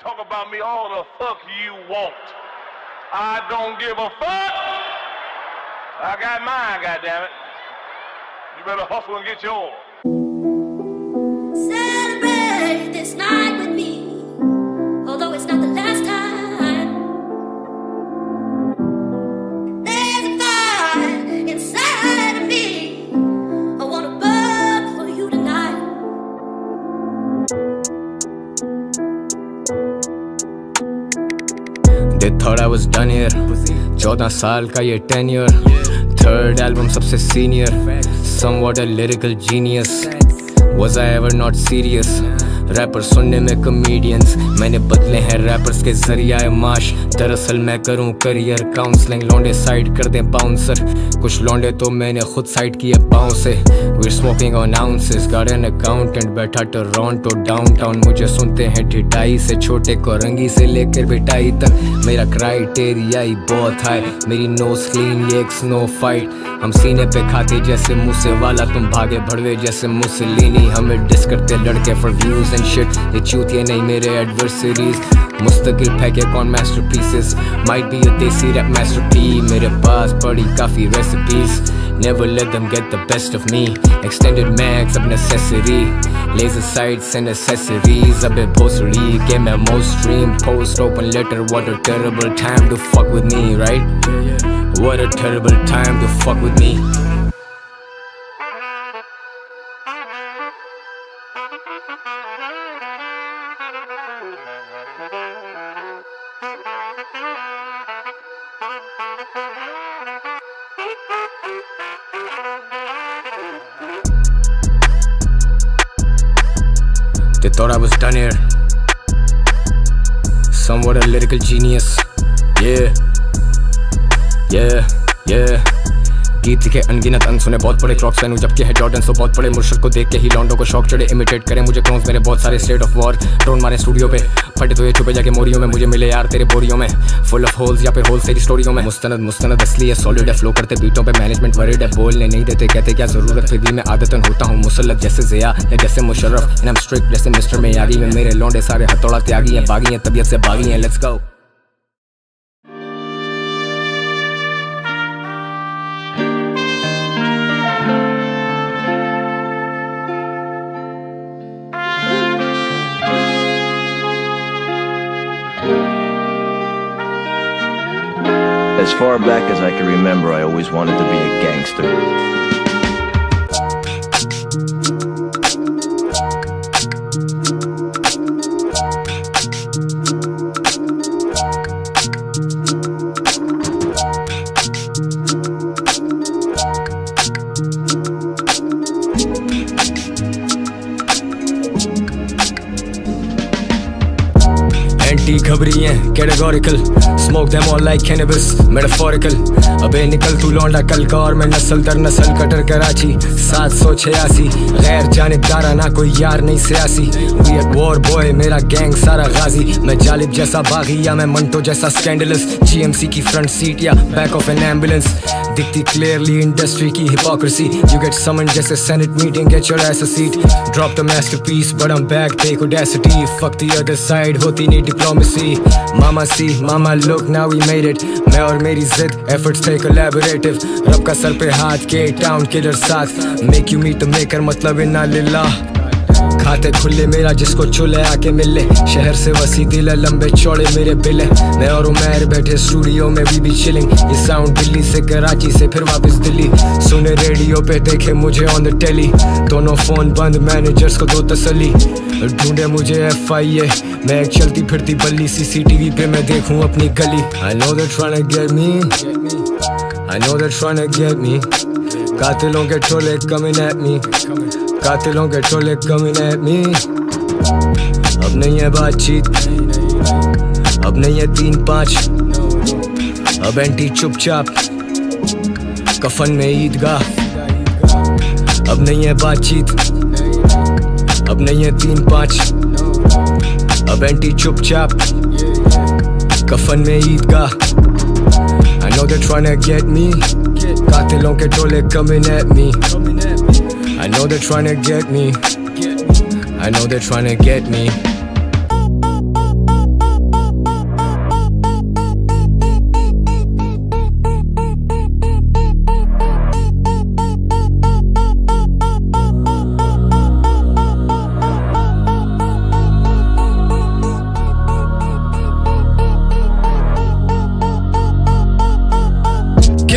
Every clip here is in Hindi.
talk about me all the fuck you want. I don't give a fuck. I got mine, goddammit. You better hustle and get yours. Celebrate this night with me, although it's not the last time. There's a fire inside of me. I wanna burn for you tonight. They thought I was done here. 14 साल का ये tenure. Third album सबसे senior. Somewhat a lyrical genius. Was I ever not serious? Rapper सुनने में कॉमेडियंस, मैंने बदले हैं रैपर्स के जरिया माश। दरअसल मैं करूं करियर काउंसलिंग, लौंडे साइड कर दें बाउंसर। कुछ लौंडे तो मैंने खुद साइड किए पाँव से। We're smoking on ounces, got an accountant बैठा टोरंटो डाउनटाउन। मुझे सुनते हैं ढिठाई से, छोटे को रंगी से लेकर बिटाई तक। मेरा क्राइटेरिया ही बहुत हाई, मेरी नोज क्लीन ये एक स्नो फाइट। हम सीने पे खाते जैसे मूसे वाला, तुम भागे भड़वे जैसे मुसलिनी। हमें डिस करते लड़के फॉर व्यूज एंड शिट, ये चूतिए नहीं मेरे एडवर्सरीज। मुस्तकिल फेंके कौन मास्टरपीसेस, माइट बी अ देसी रैप मास्टरपी। मेरे पास पड़ी काफी recipes, never let them get the best of me. Extended max of necessity, laser sights and accessories. Abbe bhosri ke main most stream post open letter. What a terrible time to fuck with me, right? What a terrible time to fuck with me. They thought I was done here. Somewhat a lyrical genius. Yeah. गीत लिखे अनगिनत अनसुने, बहुत बड़े क्रॉक्स पहनूं जबकि है जॉर्डन सो बहुत बड़े। मुर्शद को देख के ही लॉन्डो को शौक चढ़े, इमिटेट करें मुझे क्लोन्स मेरे बहुत सारे। स्टेट ऑफ वॉर ड्रोन मारे स्टूडियो पे, फटे तो ये छुपे जाके मोरियों में। मुझे मिले यार तेरे बोरियों में, फुल ऑफ होल्स या फिर होल्स तेरी स्टोरियों में। मुस्तनद असली है, सॉलिड है, फ्लो करते बीटों पे। मैनेजमेंट वरीड है, बोलने नहीं देते, कहते क्या जरूरत। फिर भी मैं आदतन होता हूँ मुसल्लत जैसे ज़िया या जैसे Musharraf. And I M strict जैसे मिस्टर मियागी में। मेरे लौंडे सारे हथौड़ा त्यागी हैं, बागी हैं, तबीयत से बागी हैं। Let's go. As far back as I can remember, I always wanted to be a gangster. Anti घबरी हैं categorical, smoke them all like cannabis metaphorical. अबे निकल तू लौंडा कल का, और मैं नस्ल दर नस्ल कटर कराची 786। गैर जानिबदारा ना कोई यार नहीं सियासी। वी एट वॉर बॉय, मेरा गैंग सारा गाजी। मैं जालिब जैसा बागी या मैं मंटो जैसा स्कैंडलस। जीएमसी की फ्रंट सीट या बैक ऑफ एन एम्बुलेंस, दिखती क्लियरली इंडस्ट्री की हिपोक्रेसी। यू गेट समन जैसे senate meeting, get your ass a seat. Drop the masterpiece but I am back, take audacity. Fuck the other side, होती नहीं diplomacy. Mama see mama look now we made it. मैं और मेरी जिद एफर्ट्स थे कोलैबोरेटिव। रब का सर पे हाथ के टाउन किलर साथ। Make you meet the maker मतलब इन्ना लिल्लाह। खाते खुले मेरा जिसको चुले आके मिले। शहर से वसी दिल है, लंबे चौड़े मेरे बिल है। मैं और उमैर बैठे स्टूडियो में वी बी चिलिंग। ये साउंड दिल्ली से कराची से फिर वापस दिल्ली। सुने रेडियो पे देखे मुझे ऑन द टेली। दोनों फोन बंद, मैनेजर्स को दो तसल्ली। ढूंढे मुझे FIA, मैं एक चलती फिरती बल्ली। CCTV पे मैं देखूं अपनी गली। I know they're trying to get me, I know they're trying to get me. कातिलों के टोले coming at me, कातिलों के टोले coming at me. अब नहीं है बातचीत, अब नहीं है 3-5, अब एंटी चुपचाप कफन में ईदगाह। अब नहीं है बातचीत, अब नहीं है 3-5, अब एंटी चुपचाप कफन में ईदगाह। I know they're trying to get me, कातिलों के टोले coming at me. I know they're trying to get me, I know they're trying to get me.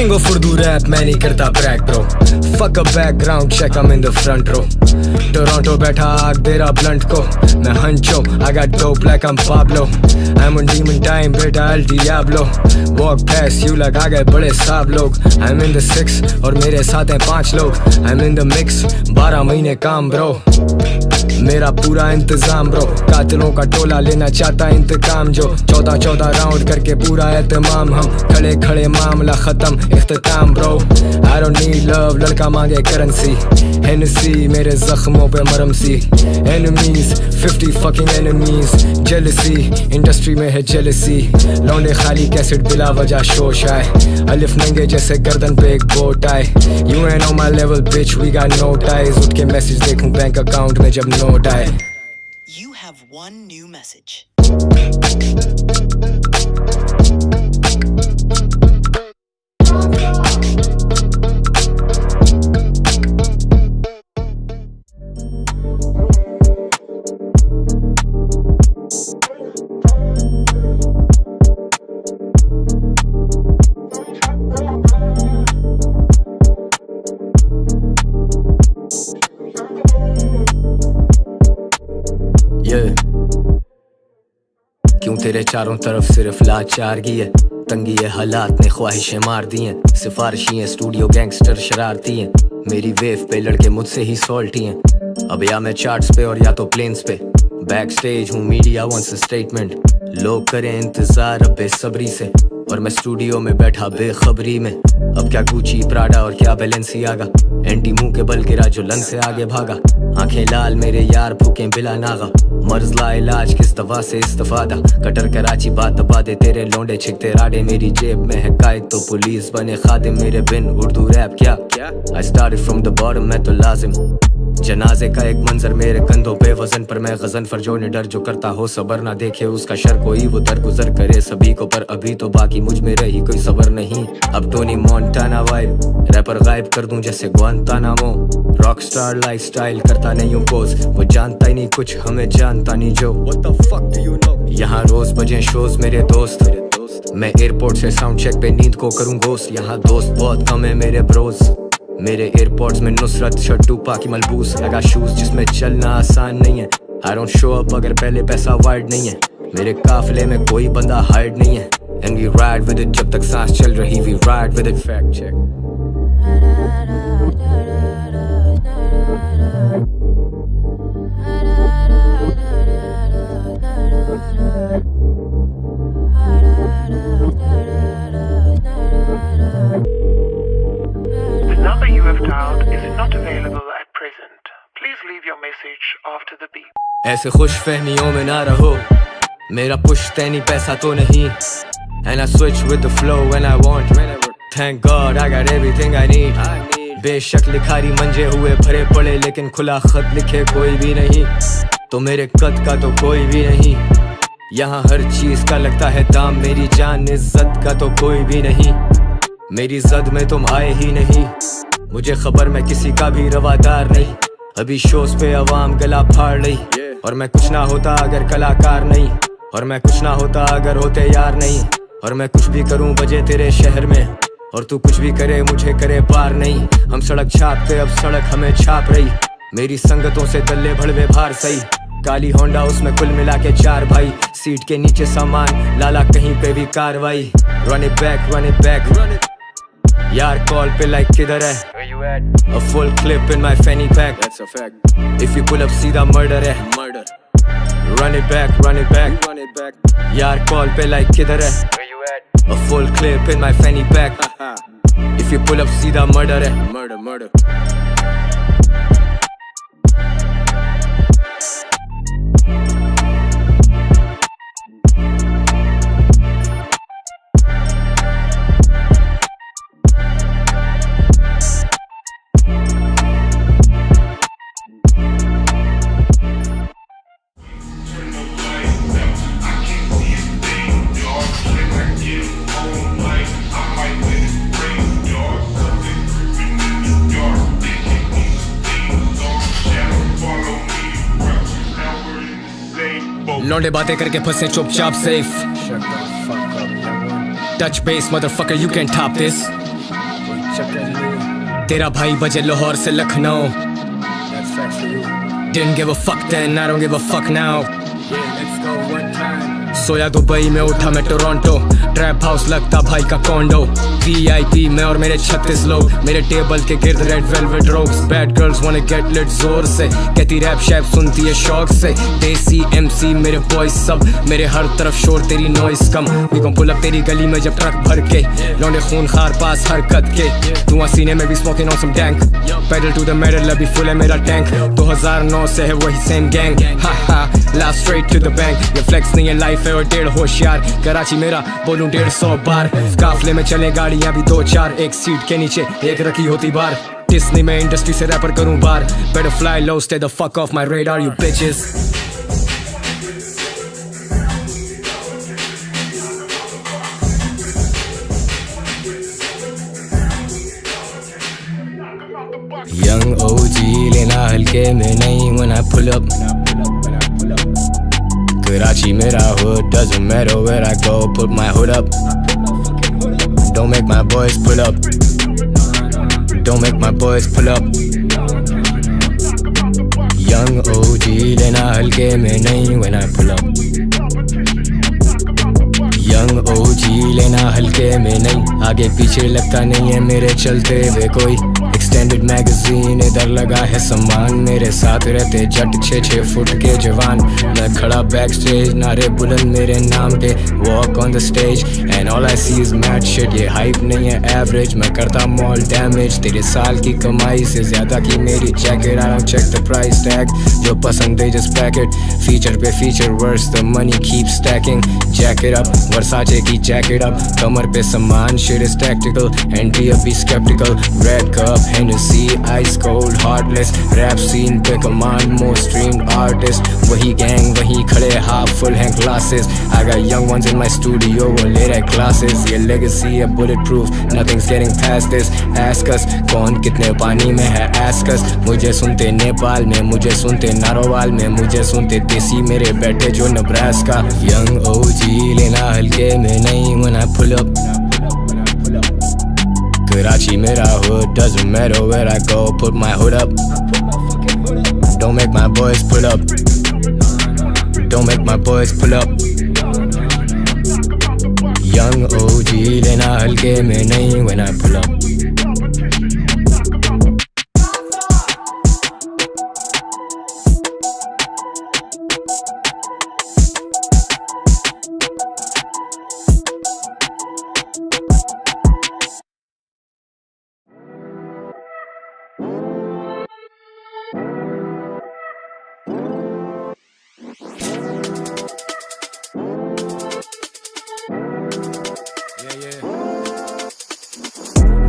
King of Urdu rap, मैं नहीं करता brag bro. Fuck a background check, I'm in the front row. Toronto बैठा आग दे रहा blunt को. मैं huncho, I got dope like I'm Pablo. I'm on demon time, बेटा El Diablo. Walk past you like आ गए बड़े साहब लोग. I'm in the 6 और मेरे साथ हैं 5 लोग. I'm in the mix, 12 महीने काम bro. मेरा पूरा इंतजाम ब्रो. कातिलों का टोला लेना चाहता इंतकाम जो 14 राउंड करके पूरा एहतमाम. हम खड़े खड़े मामला खत्म इख्तिताम bro. I don't need love, लड़का मांगे करेंसी. Hennessy मेरे जख्मों पे मरम सी. Enemies 50 fucking enemies. Jealousy industry में है jealousy. लौंडे खाली कैसेट बिला वजह शोश आए. अलिफ नंगे जैसे गर्दन पे एक बोट आए. You ain't on my level bitch, we got no ties. उठ के मैसेज देखूं बैंक अकाउंट में जब नोट आए. You have one new message. क्यों तेरे चारों तरफ सिर्फ लाचारगी है. तंगी है हालात ने ख्वाहिशें मार दी हैं. सिफारिशी हैं स्टूडियो गैंगस्टर शरारती हैं. मेरी वेव पे लड़के मुझसे ही सॉल्टी हैं. अब या मैं चार्ट्स पे और या तो प्लेन्स पे. बैक स्टेज हूँ मीडिया वंस स्टेटमेंट. लोग करें इंतजार अब बेसब्री से और मैं स्टूडियो में बैठा बेखबरी में. अब क्या गुची प्राडा और क्या बैलेंसियागा. एंटी मुंह के बल गिरा जो लन से आगे भागा. आंखें लाल मेरे यार भूखे बिला नागा. मर्ज ला इलाज किस दवा से इस्तेफादा. कटर कराची बात दबा दे तेरे लौंडे छिकते राडे. मेरी जेब में है कायद तो पुलिस बने खादिम. मेरे बिन उर्दू रैप क्या I started from the bottom मैं तो लाजिम. जनाजे का एक मंजर मेरे कंधों पे वजन पर मैं गजन फरजो ने डर. जो करता हो सबर ना देखे उसका शर कोई वो दर गुजर करे सभी को. पर अभी तो बाकी मुझ में रही कोई सबर नहीं. अब टोनी मोंटाना वाइब रैपर गायब कर दूं जैसे ग्वांतानामो. रॉकस्टार लाइफस्टाइल करता नहीं हूँ पोज. वो जानता ही नहीं कुछ हमें जानता नहीं जो. What the fuck do you know? यहाँ रोज बजे शोज मेरे दोस्त. मैं एयरपोर्ट से साउंड चेक पे नींद को करूँ गोस्ट. यहाँ दोस्त बहुत कम है मेरे ब्रोज. मेरे एयरपोर्ट्स में नुसरत शर्टू पाकि मलबूस. लगा शूज जिसमें चलना आसान नहीं है. I don't show up अगर पहले पैसा वाइड नहीं है. मेरे काफिले में कोई बंदा हाइड नहीं है. And we ride with it जब तक सांस चल रही we ride with it. Fact check. The number you have dialed is not available at present. Please leave your message after the beep. ऐसे खुश फहमियों में ना रहो. मेरा पुश्तैनी पैसा तो नहीं. And I switch with the flow when I want. Thank God I got everything I need. बेशक लिखारी मंजे हुए भरे पड़े लेकिन खुला खत लिखे कोई भी नहीं. तो मेरे कद का तो कोई भी नहीं. यहाँ हर चीज का लगता है दाम. मेरी जान इज्जत का तो कोई भी नहीं. मेरी जद में तुम आए ही नहीं. मुझे खबर मैं किसी का भी रवादार नहीं. अभी शोज पे अवाम गला फाड़ रही. और मैं कुछ ना होता अगर कलाकार नहीं. और मैं कुछ ना होता अगर होते यार नहीं. और मैं कुछ भी करूं बजे तेरे शहर में. और तू कुछ भी करे मुझे करे पार नहीं. हम सड़क छापते अब सड़क हमें छाप रही. मेरी संगतों से तल्ले भड़वे भार सही. काली होंडा उसमें कुल मिला के 4 भाई. सीट के नीचे सामान लाला कहीं पे भी कार्रवाई. रन इट बैक यार कॉल पे लाइक किधर है. A full clip in my fanny pack. That's a fact. If you pull up सीधा murder है. Run it back. यार कॉल पे लाइक किधर है. A full clip in my fanny pack. If you pull up सीधा murder है. Murder. लौंडे बातें करके फंसे चुपचाप safe. Touch base motherfucker you can't top this. तेरा भाई बजे लाहौर से Lucknow, didn't give a fuck then, I don't give a fuck now. Soya Dubai में उठा मैं टोरंटो, ट्रैप हाउस लगता भाई का कॉन्डो, VIP मैं और मेरे 36 लोग, मेरे टेबल के गिर्द red velvet robes, bad girls wanna get lit जोर से, कहती रैप शैप सुनती है शौक से, देसी MC मेरे बॉयज सब, मेरे हर तरफ शोर तेरी नॉइस कम, वी gon पुल अप तेरी गली में जब ट्रक भर के, लौंडे खून खार पास हरकत के, धुआं सीने में भी smoking on some tank, pedal to the medal अभी फुल है मेरा टैंक, 2009 से है वही सेम गैंग, हा हा last straight to the bank, ये फ्लेक्स नहीं है लाइफ है और डेढ़ होशियार, कराची मेरा बोलूं 150 बार, काफले में चले गाड़ियां भी 2-4, एक सीट के नीचे एक रखी होती बार, डिस्नी में इंडस्ट्री से रैपर करूं बार, better fly low, stay the fuck off my radar you bitches. Young OG लेना हल्के में नहीं when I pull up, Karachi mera hood, doesn't matter where I go, put my hood up, don't make my boys pull up, don't make my boys pull up. Young OG लेना हल्के में नहीं when I pull up, Young OG लेना हल्के में नहीं, आगे पीछे लगता नहीं है मेरे चलते हुए कोई, एक्सटेंडेड मैगजीन इधर लगा है सामान, मेरे साथ रहते जट 6-6 फुट के जवान, मैं खड़ा बैक स्टेज नारे बुलंद मेरे नाम पे, walk on the stage and all I see is mad shit, ये हाइप नहीं है एवरेज, मैं करता मॉल डैमेज, तेरे साल की कमाई से ज्यादा की मेरी jacket, I don't check the price tag, जो पसंद है जस्ट पैक इट, फीचर पे feature worth the money keep stacking, jacket up Versace की जैकेट अप, कमर पे सामान shit is tactical, ante up be skeptical, red cup Hennessy, ice cold, heartless, rap scene पे command, most streamed artist, वही gang, वही खड़े half full हैं glasses, I got young ones in my studio, वो ले रहे classes, ये legacy है bulletproof, nothing's getting past this, ask us, कौन कितने पानी में है ask us, मुझे सुनते नेपाल में, मुझे सुनते नारोवाल में, मुझे सुनते देसी मेरे बैठे जो नब्रास्का, young OG लेना हल्के में नहीं when I pull up, Karachi mera hood, doesn't matter where I go, put my hood up, don't make my boys pull up, don't make my boys pull up. Young OG लेना हल्के में नहीं when I pull up.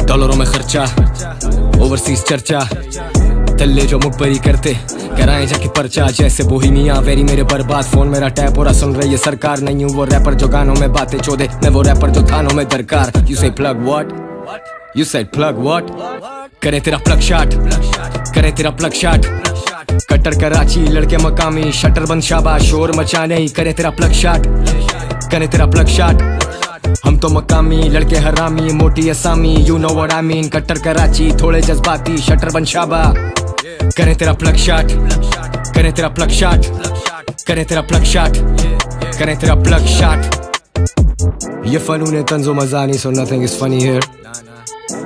डॉलरों में खर्चा, ओवरसीज चर्चा, तल्ले जो मुखबरी करते कराएं जाके पर्चा, जैसे बोहिमिया वेरी मेरे बर्बाद फोन मेरा टैप हो रहा, सुन रही है सरकार, नहीं हूँ वो रैपर जो गानों में बातें चोदे, मैं वो रैपर जो थानों में दरकार, you say plug what, you said plug what, करे तेरा प्लग शॉट, करे तेरा प्लग शॉट, कट्टर कराची लड़के मकामी, शटर बंद शाबा शोर मचा नहीं, करे तेरा प्लग शॉट, करे तेरा प्लग शॉट, हम तो मकामी लड़के हरामी, मोटी असामी, you know what I mean, कट्टर कराची थोड़े जज्बाती, शटर बंद शाबा, करे तेरा प्लग शॉट, करे तेरा प्लग शॉट, करे तेरा प्लग शॉट, करे तेरा प्लग शॉट, ये फनून है तंजो मजानी, so nothing is funny here,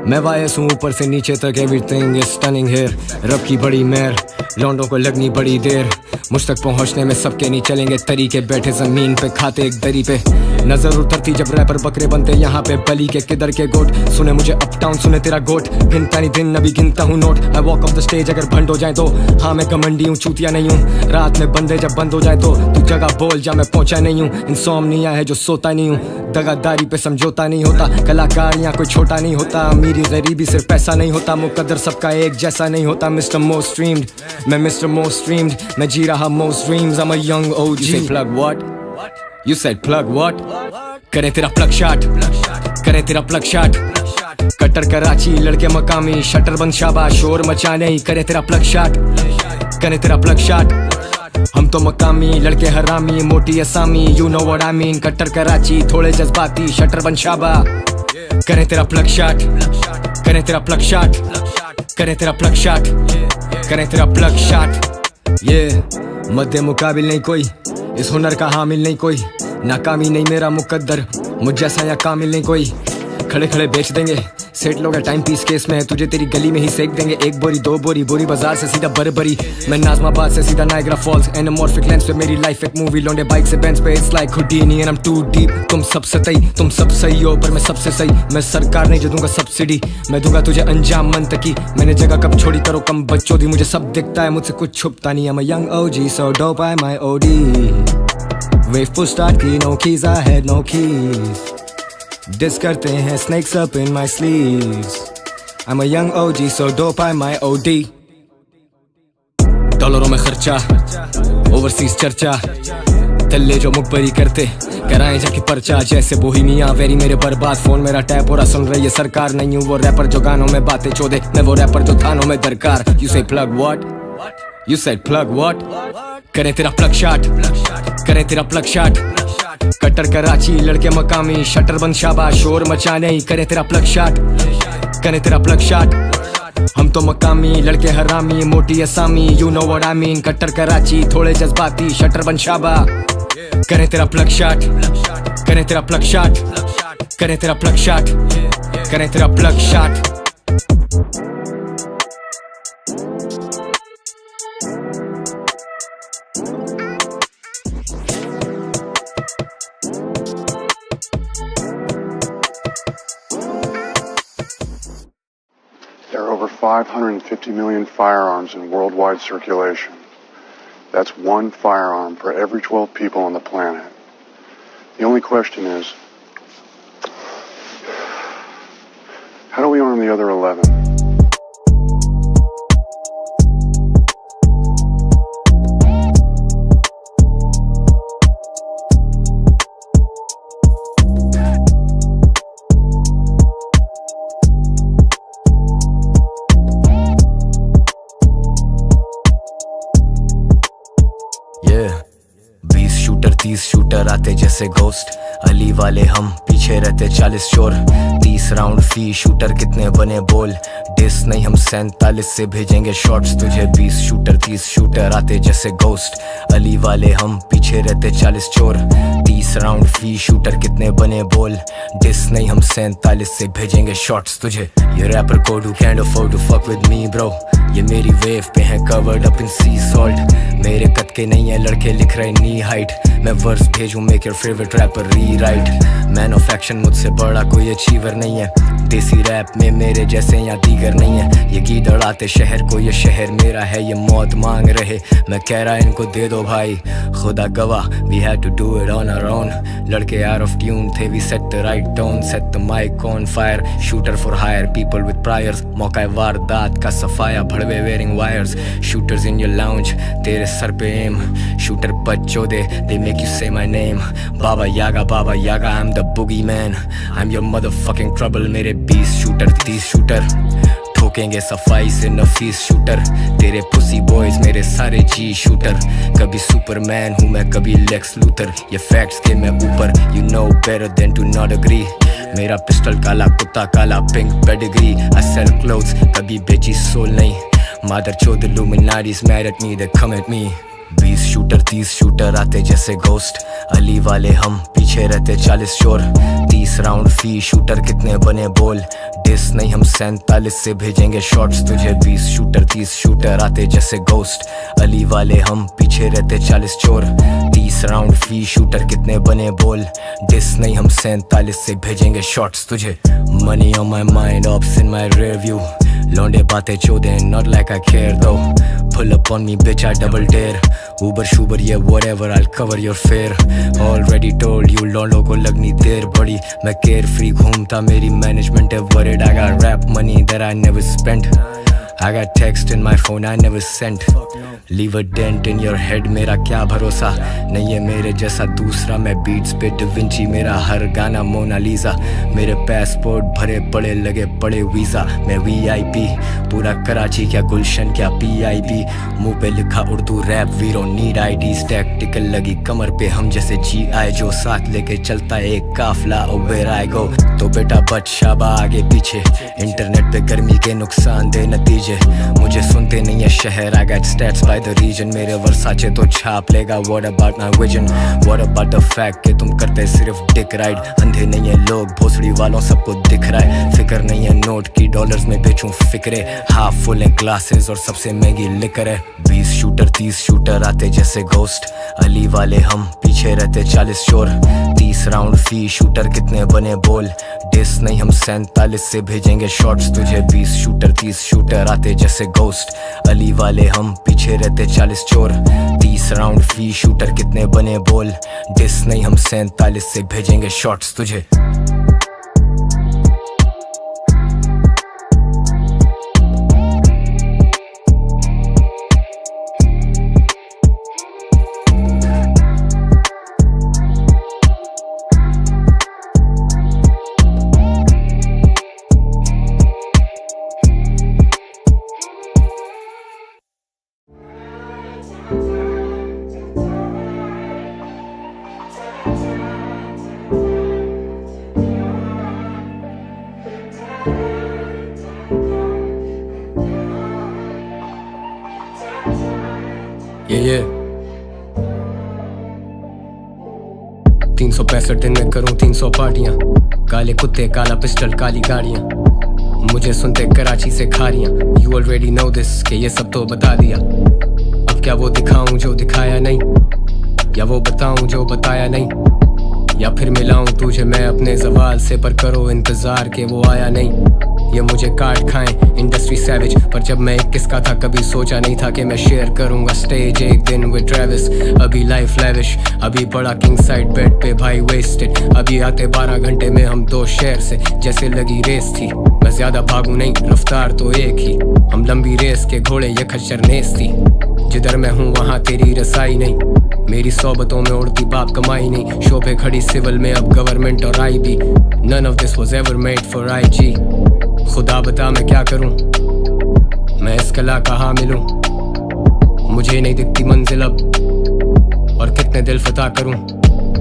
मैं वायस हूँ ऊपर से नीचे तक, एवरीथिंग इज स्टनिंग हियर, रब की बड़ी मेहर, लौंडों को लगनी बड़ी देर, मुझ तक पहुँचने में सबके नहीं चलेंगे तरीके, बैठे जमीन पे खाते एक दरी पे, नजर उतरती जब रैपर बकरे बनते यहाँ पे, बली के किधर के गोट, सुने मुझे अप टाउन सुने तेरा गोट, गिनता नहीं दिन अभी गिनता हूँ note, I walk of the stage अगर भंड हो जाए तो, हाँ मैं घमंडी हूँ चूतिया नहीं हूँ, रात में बंदे जब बंद हो जाए तो, तू जगह बोल जा मैं पहुंचा नहीं हूँ, इंसोम्निया है जो सोता नहीं हूँ, दगादारी पे समझौता नहीं होता, कलाकार यहाँ कोई छोटा नहीं होता, अमीरी गरीबी सिर्फ पैसा नहीं होता, मुकद्दर सबका एक जैसा नहीं होता, मिस्टर मोस्ट स्ट्रीम्ड, मैं मिस्टर मोस्ट स्ट्रीम्ड, मैं जी रहा most dreams, I'm a young OG. You say plug what? You said plug what? करे तेरा प्लग शॉट, करे तेरा प्लग शॉट, कट्टर कराची लड़के मकामी, शटर बंद शाबा शोर मचा नहीं, करे तेरा प्लग शॉट, करे तेरा प्लग शॉट, हम तो मकामी लड़के हरामी, मोटी असामी, you know what I mean, कट्टर कराची थोड़े जज्बाती, शटर बंद शाबा, करे तेरा प्लग शॉट, करें तेरा प्लग शॉट, करें तेरा प्लग शॉट, करें तेरा प्लग शॉट। ये मध्य मुकाबिल नहीं कोई, इस हुनर का हामिल नहीं कोई, नाकामी नहीं मेरा मुकद्दर, मुझ जैसा या कामिल नहीं कोई। खड़े खड़े बेच देंगे सेट लोग टाइम पीस केस में, तुझे तेरी गली में ही सेक देंगे। एक बोरी दो बोरी, बोरी बाजार से सीधा बरबरी, मैं नाज़माबाद से सीधा नायग्रा फॉल्स। एनामॉर्फिक लेंस पे मेरी लाइफ एक मूवी, लौंडे बाइक से बेंच पे, it's like Houdini and I am too deep. तुम सब सतई, तुम सब सही हो पर मैं सबसे सही। मैं सरकार नहीं जो दूंगा सब्सिडी, मैं दूंगा तुझे अंजाम मंतकी। मैंने जगह कब छोड़ी करो कम बच्चों दी, मुझे सब दिखता है मुझसे कुछ छुपता नहीं। I'm a young OG so dope I'm my OD, wave push start की no keys, I had no keys, diss करते हैं snakes up in my sleeves। I'm a young OG so dope I'm my OD। डॉलरों में खर्चा, ओवरसीज चर्चा, तल्ले जो मुखबरी करते कराएं जाके पर्चा। जैसे बोहिमिया वेरी मेरे बर्बाद, फोन मेरा टैप हो रहा सुन रही है सरकार। नहीं हूँ वो रैपर जो गानों में बातें चोदे, मैं वो रैपर जो थानों में दरकार। You say plug what? You said plug what? करें तेरा प्लग शॉट, करें तेरा प्लग शॉट। कट्टर कराची लड़के मकामी, शटर बंद शाबा शोर मचाने ही। करें तेरा प्लग शॉट, करें तेरा प्लग शॉट। हम तो मकामी लड़के हरामी, मोटी असामी, you know what I mean। कट्टर कराची थोड़े जज्बाती, शटर बंद शाबा। करें तेरा प्लग शॉट, करें तेरा प्लग शॉट, करें तेरा प्लग शॉट, करें तेरा plug shot. There are over 550 million firearms in worldwide circulation. That's one firearm for every 12 people on the planet. The only question is, how do we arm the other 11? Shooter 30 shooter आते जैसे घोस्ट, अली वाले हम पीछे रहते 40 चोर। 30 राउंड फी शूटर कितने बने बोल, डिस नहीं हम 47 से भेजेंगे शॉट्स तुझे। 20 शूटर 30 शूटर आते जैसे घोस्ट, अली वाले हम पीछे रहते 40 चोर। 30 राउंड फी शूटर कितने बने बोल, डिस नहीं हम 47 से भेजेंगे शॉट्स तुझे। ये rapper code who can't afford to fuck with me bro, ये मेरी वेव पे हैं covered up in sea salt। मेरे कद के नहीं है लड़के लिख रहे नी हाइट, मैं वर्स भेजूं make your favorite rapper rewrite। Man of action मुझसे बड़ा कोई अचीवर नहीं है, देसी रैप में मेरे जैसे यहाँ दीगर नहीं है। ये गीत अड़ाते शहर को, ये शहर मेरा है, ये मौत मांग रहे, मैं कह रहा इनको दे दो भाई। खुदा गवाह we had to do it on our own, लड़के out of tune थे, we set the right tone, set the mic on fire, shooter for hire, people with priors, मौका वारदात का सफाया, भड़वे wearing wires, shooters in your lounge, तेरे सर पे aim, shooter बच्चों दे, they make you say my name, Baba Yaga, I'm the boogeyman, I'm your motherfucking trouble। मेरे 20 शूटर 30 शूटर ठोकेंगे सफाई से नफीस शूटर। तेरे पुसी बॉयज मेरे सारे जी शूटर, कभी सुपरमैन हूँ मैं कभी लेक्स लूथर, ये फैक्ट्स के मैं ऊपर, you know better than to not agree। मेरा पिस्टल काला कुत्ता काला pink pedigree, I sell clothes कभी बेची सोल नहीं, मादर चोद illuminati's mad at me, they come at me। 20 shooter 30 shooter आते जैसे घोस्ट, अली वाले हम पीछे रहते 40 चोर। 30 राउंड फी शूटर कितने बने बोल, डिस नहीं हम 47 से भेजेंगे शॉट्स तुझे। 20 शूटर 30 शूटर आते जैसे घोस्ट, अली वाले हम पीछे रहते 40 चोर। 30 राउंड फी शूटर कितने बने बोल, डिस नहीं हम 47 से भेजेंगे शॉट्स तुझे। Money on my mind ops in my rear view, लौंडे बातें चोदे not like I care though, pull up on me bitch I double dare, Uber Shuber yeah whatever I'll cover your fare। Already told you लौंडों को लगनी देर बड़ी, मैं carefree घूमता मेरी management है worried, I got rap money that I never spent, I got text in my phone I never sent, leave a dent in your head, मेरा क्या भरोसा नहीं है मेरे जैसा दूसरा। मैं बीट्स पे डिविंची, मेरा हर गाना मोनालिसा। मेरे पासपोर्ट भरे पड़े लगे पड़े वीज़ा। मैं VIP पूरा कराची, क्या गुलशन क्या PIB। मुंह पे लिखा Urdu rap, we don't need IDs। Tactical लगी कमर पे हम जैसे GI जो, साथ लेके चलता एक काफला ओ वेयर आई गो। तो बेटा बच शाबा आगे पीछे, इंटरनेट पे गर्मी के नुकसानदेह नतीजे। मुझे सुनते नहीं है शहर, I got stats by the region। मेरे वर्साचे तो छाप लेगा, what about my vision? What about the fact कि तुम करते सिर्फ डिक राइड। अंधे नहीं है लोग, भोसड़ी वालों सबको दिख रहा है। फिक्र नहीं है नोट की, डॉलर्स में बेचूं फिक्रे। हाफ फुल है ग्लासेस और सबसे महंगी लिकर है। 20 शूटर 30 शूटर आते जैसे घोस्ट। अली वाले हम पीछे रहते 40 चोर। 30 राउंड फी शूटर कितने बने बोल। डिस नहीं हम 47 से भेजेंगे शॉट्स तुझे। 20 शूटर 30 शूटर आते जैसे घोस्ट। अली वाले हम पीछे रहते 40 चोर। 30 राउंड फी शूटर कितने बने बोल। डिस नहीं हम 47 से भेजेंगे शॉट्स तुझे। ये 365 दिन में करूं 300 पार्टियां। काले कुत्ते काला पिस्टल काली गाड़ियां, मुझे सुनते कराची से Khariyan. You already know this कि ये सब तो बता दिया। अब क्या वो दिखाऊं जो दिखाया नहीं, या वो बताऊं जो बताया नहीं, या फिर मिलाऊं तुझे मैं अपने ज़वाल से। पर करो इंतज़ार के वो आया नहीं। ये मुझे काट खाएं इंडस्ट्री सैविज, पर जब मैं 21 का था कभी सोचा नहीं था कि मैं शेयर करूंगा स्टेज एक दिन विद ट्रेविस। अभी लाइफ लैविश, अभी बड़ा किंग साइड बेड पे भाई वेस्टेड। अभी आते 12 घंटे में हम 2 शहर से, जैसे लगी रेस थी। मैं ज्यादा भागू नहीं, रफ्तार तो एक ही। हम लंबी रेस के घोड़े ये खच्चर नेस थी। जिधर मैं हूँ वहाँ तेरी रसाई नहीं। मेरी सोबतों में उड़ती बाप कमाई नहीं। शो पे खड़ी सिविल में अब गवर्नमेंट और IB। None of this was ever made for IG। खुदा बता मैं क्या करूं, मैं इस कला कहाँ मिलूं। मुझे नहीं दिखती मंजिल अब, और कितने दिल फता करूं।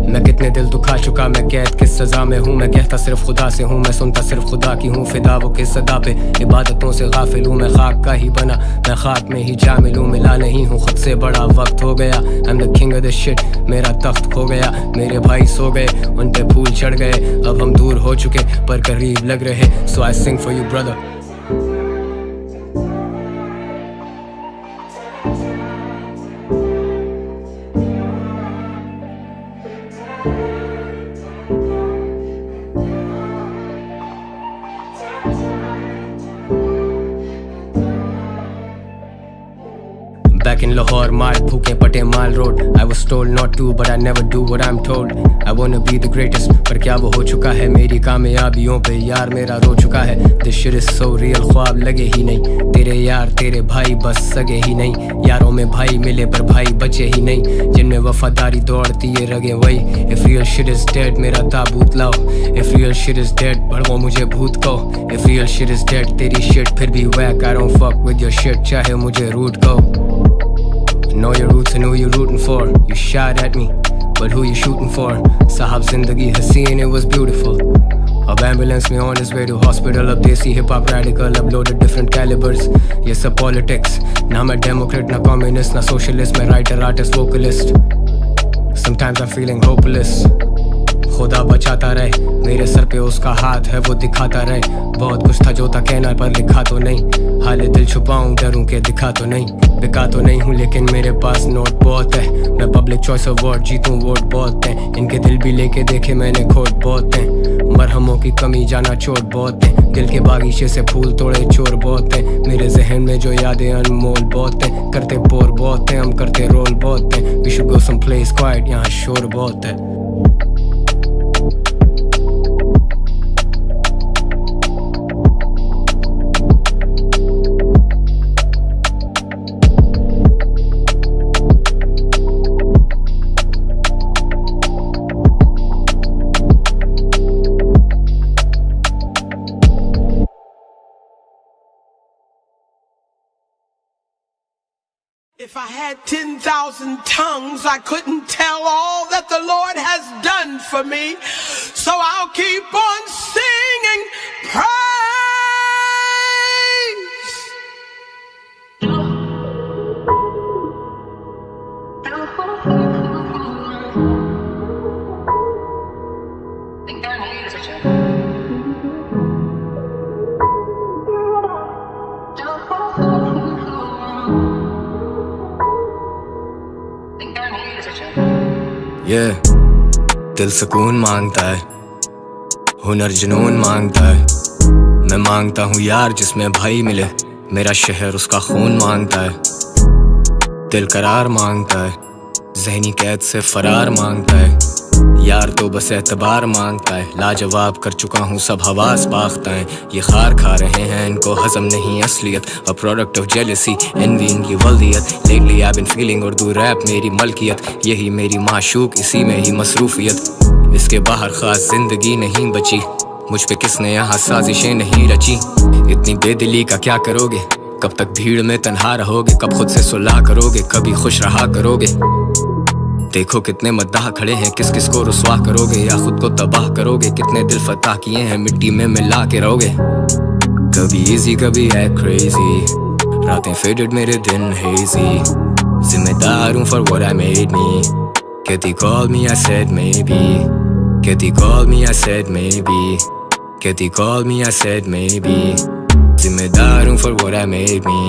मैं कितने दिल दुखा चुका, मैं कैद किस सजा में हूँ। मैं कहता सिर्फ खुदा से हूँ, मैं सुनता सिर्फ खुदा की हूँ। फिदा वो किस सदा पे, इबादतों से गाफिल हूँ। मैं खाक का ही बना, मैं खाक में ही जामिल हूँ। मिला नहीं हूँ खुद से, बड़ा वक्त हो गया। I'm the king of this shit, मेरा तख्त खो गया। मेरे भाई सो गए, उन पे फूल चढ़ गए। अब हम दूर हो चुके पर करीब लग रहे। So I sing for you brother। Back in Lahore, मार भूखे पटे माल road. I was told not to, but I never do what I'm told। I wanna be the greatest, पर क्या वो हो चुका है। मेरी कामयाबियों पे यार मेरा रो चुका है। This shit is so real, ख्वाब लगे ही नहीं। तेरे यार तेरे भाई बस सगे ही नहीं। यारों में भाई मिले पर भाई बचे ही नहीं। जिनमें वफादारी दौड़ती ये रगे वही। If real shit is dead, मेरा ताबूत लाओ। If real shit is dead, भड़वो मुझे भूत कहो। If real shit is dead, तेरी shit फिर भी whack। I don't fuck with your shit, चाहे मुझे रूट कहो। Know your roots and who you rooting for। You shot at me, but who you shooting for? Sahab zindagi haseen, it was beautiful। अब एम्बुलेंस में on his way to hospital। अब देसी हिप हॉप रेडिकल, अब loaded different calibers। ये सब पॉलिटिक्स, ना मैं डेमोक्रेट ना कम्युनिस्ट ना सोशलिस्ट। मैं writer artist vocalist. Sometimes I'm feeling hopeless। खुदा बचाता रहे, मेरे सर पे उसका हाथ है वो दिखाता रहे। बहुत कुछ था जो था कहना पर लिखा तो नहीं। हाले दिल छुपाऊं डरूं के दिखा तो नहीं। बिका तो नहीं हूँ लेकिन मेरे पास नोट बहुत है। मैं पब्लिक चॉइस अवार्ड जीतूं वोट बहुत हैं। इनके दिल भी लेके देखे मैंने खोट बहुत हैं। मरहमों की कमी जाना चोट बहुत है। दिल के बागीचे से फूल तोड़े चोर बहुत हैं। मेरे जहन में जो यादें अनमोल बहुत हैं। करते बोर बहुत हैं हम, करते रोल बहुत हैं। We should go someplace quiet, यहाँ शोर बहुत है। If I had 10,000 tongues, I couldn't tell all that the Lord has done for me. So I'll keep on singing praise. दिल सुकून मांगता है, हुनर जुनून मांगता है। मैं मांगता हूँ यार जिसमें भाई मिले, मेरा शहर उसका खून मांगता है। दिल करार मांगता है, ज़हनी कैद से फरार मांगता है। यार तो बस एतबार मांगता है, लाजवाब कर चुका हूँ सब हवास बाख्ता है। ये खार खा रहे हैं, इनको हजम नहीं असलियत। A product of jealousy, envy इनकी वल्दियत। Lately I been feeling Urdu rap मेरी मलकियत। यही मेरी माशूक, इसी में ही मसरूफियत। इसके बाहर खास जिंदगी नहीं बची, मुझ पे किसने यहाँ साजिशें नहीं रची। इतनी बेदिली का क्या करोगे, कब तक भीड़ में तन्हा रहोगे। कब खुद से सुलह करोगे, कभी खुश रहा करोगे। देखो कितने मद्दाह खड़े हैं, किस किस को रुसवा करोगे या खुद को तबाह करोगे। कितने दिल फतह किए हैं, मिट्टी में मिला के रहोगे। कभी इजी कभी है क्रेजी, रातें फेडेड मेरे दिन हेजी। जिम्मेदार हूँ for what I made me। कहती call me, I said maybe। कहती call me, I said maybe। कहती call me, I said maybe। जिम्मेदार हूँ for what I made me।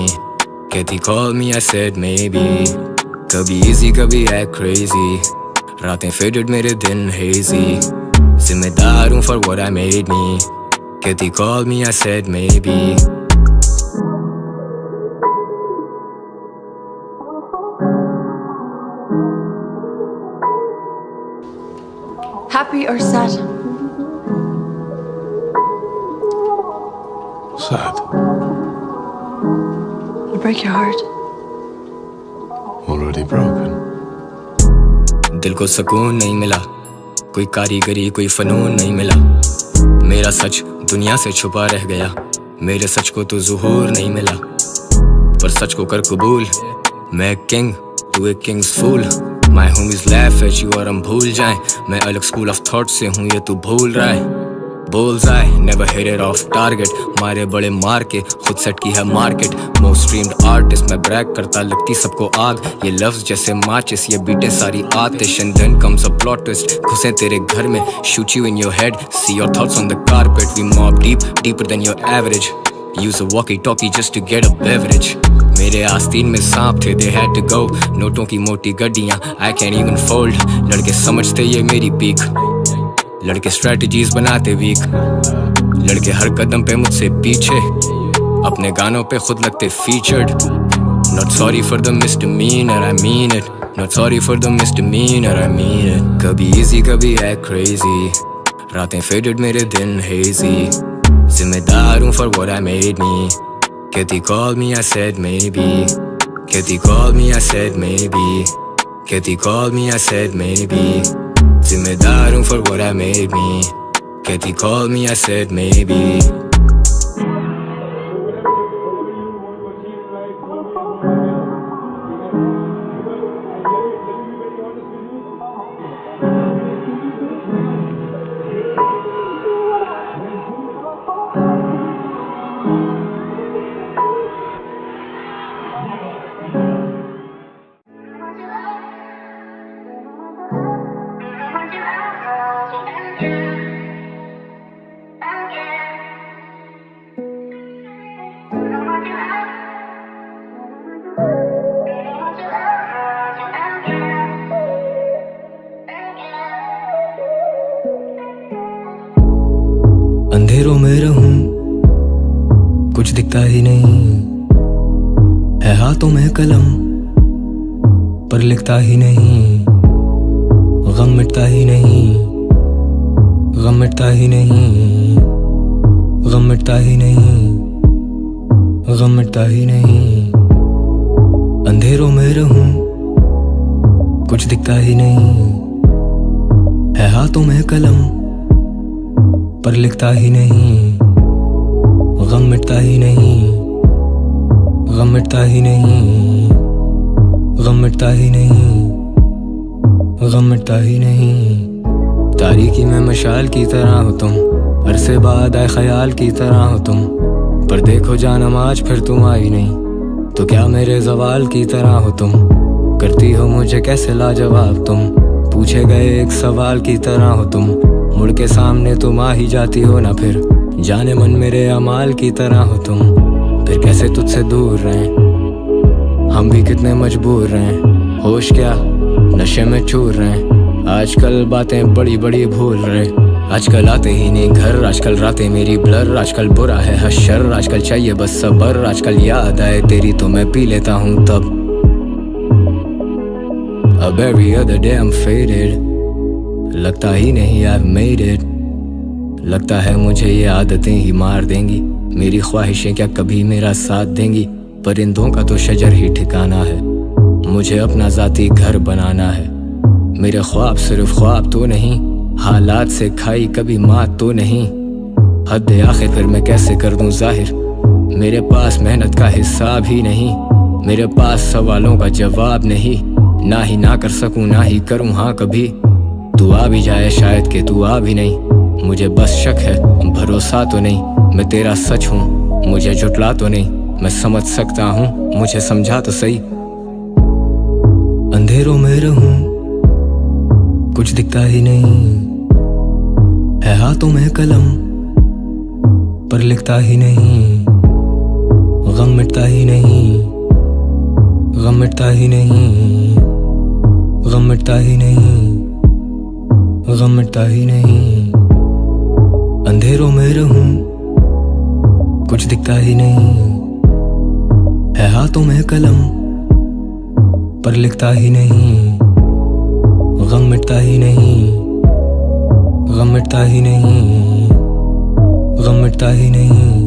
कहती call me, I said maybe। कभी इजी कभी है क्रेजी, रातें फेडेड मेरे दिन हेजी। जिम्मेदार हूँ for what I made me। कहती call me, I said maybe। Happy or sad? Sad. It'll break your heart. Already broken. दिल को सुकून नहीं मिला, कोई कारीगरी कोई फनून नहीं मिला। मेरा सच दुनिया से छुपा रह गया, मेरे सच को तो ज़ुहूर नहीं मिला। पर सच को कर कबूल, मैं किंग तू एक king's fool. My homies laugh at you और हम भूल जाएं, मैं अलग स्कूल ऑफ थॉट से हूँ ये तू भूल रहा है। Bullseye, never hit it off target। मारे बड़े मार के खुद सेट की है मार्केट। मोस्ट स्ट्रीम्ड आर्टिस्ट मैं ब्रैक करता, लगती सबको आग। ये लफ्ज जैसे माचिस, ये बीटें सारी आतिश। And then comes a plot twist, घुसे तेरे घर में, shoot you in your head, see your thoughts on the carpet। We mob deep, deeper than your average, use a walkie-talkie just to get a beverage। मेरे आस्तीन में सांप थे, they had to go। नोटों की मोटी गड्डियाँ, I can't even fold। लड़के समझते ये मेरी पीक, लड़के स्ट्रेटजीज बनाते वीक। लड़के हर कदम पे मुझसे पीछे, अपने गानों पे खुद लगते featured. Not sorry for the misdemeanor, I mean it। Not sorry for the misdemeanor, I mean it। कभी easy कभी है crazy, रातें faded मेरे दिन hazy। जिम्मेदार हूँ for what I made me। कहती call me, I said maybe। कहती call me, I said maybe। कहती call me, I said maybe। जिम्मेदार हूँ for what I made me। कहती call me, I said maybe। अंधेरों में रहूं, कुछ दिखता ही नहीं है। हाथों में कलम पर लिखता ही नहीं। गम मिटता ही नहीं, गम मिटता ही नहीं, गम मिटता ही नहीं, गम मिटता ही नहीं। अंधेरों में रहूं, कुछ दिखता ही नहीं है। हाथों में कलम पर लिखता ही नहीं। गम मिटता ही नहीं, गम मिटता ही नहीं, गम मिटता ही नहीं, गम मिटता ही नहीं। तारीकी में मशाल की तरह हो तुम, अरसे बाद आए ख्याल की तरह हो तुम। पर देखो जानम आज फिर तुम आई नहीं, तो क्या मेरे जवाल की तरह हो तुम। करती हो मुझे कैसे लाजवाब तुम, पूछे गए एक सवाल की तरह हो तुम। मुड़ के सामने तुम आ ही जाती हो ना फिर, जाने मन मेरे अमाल की तरह हो तुम। फिर कैसे तुझसे दूर रहें, हम भी कितने मजबूर रहें। होश क्या नशे में चूर रहें, आजकल बातें बड़ी बड़ी भूल रहे। आजकल आते ही नहीं घर, आजकल रातें मेरी ब्लर। आजकल बुरा है हशर, आजकल चाहिए बस सबर। आजकल याद आए तेरी तो मैं पी लेता हूँ तब। अब every other day I'm faded, लगता ही नहीं I've made it। लगता है मुझे ये आदतें ही मार देंगी, मेरी ख्वाहिशें क्या कभी मेरा साथ देंगी। परिंदों का तो शजर ही ठिकाना है, मुझे अपना जाती घर बनाना है। मेरे ख्वाब सिर्फ ख्वाब तो नहीं, हालात से खाई कभी मात तो नहीं। हद आखिर फिर मैं कैसे कर दूं जाहिर, मेरे पास मेहनत का हिसाब ही नहीं। मेरे पास सवालों का जवाब नहीं, ना ही ना कर सकूं ना ही करूं हाँ कभी। तू आ भी जाए शायद कि तू आ भी नहीं, मुझे बस शक है भरोसा तो नहीं। मैं तेरा सच हूँ मुझे झुटला तो नहीं, मैं समझ सकता हूँ मुझे समझा तो सही। अंधेरों में रहूं कुछ दिखता ही नहीं, है हाथों में कलम पर लिखता ही नहीं। गम मिटता ही नहीं, गम मिटता ही नहीं, गम मिटता ही नहीं, गम मिटता ही नहीं। अंधेरों में रहूं कुछ दिखता ही नहीं, है हाथों में कलम पर लिखता ही नहीं। गम मिटता ही नहीं, गम मिटता ही नहीं, गम मिटता ही नहीं,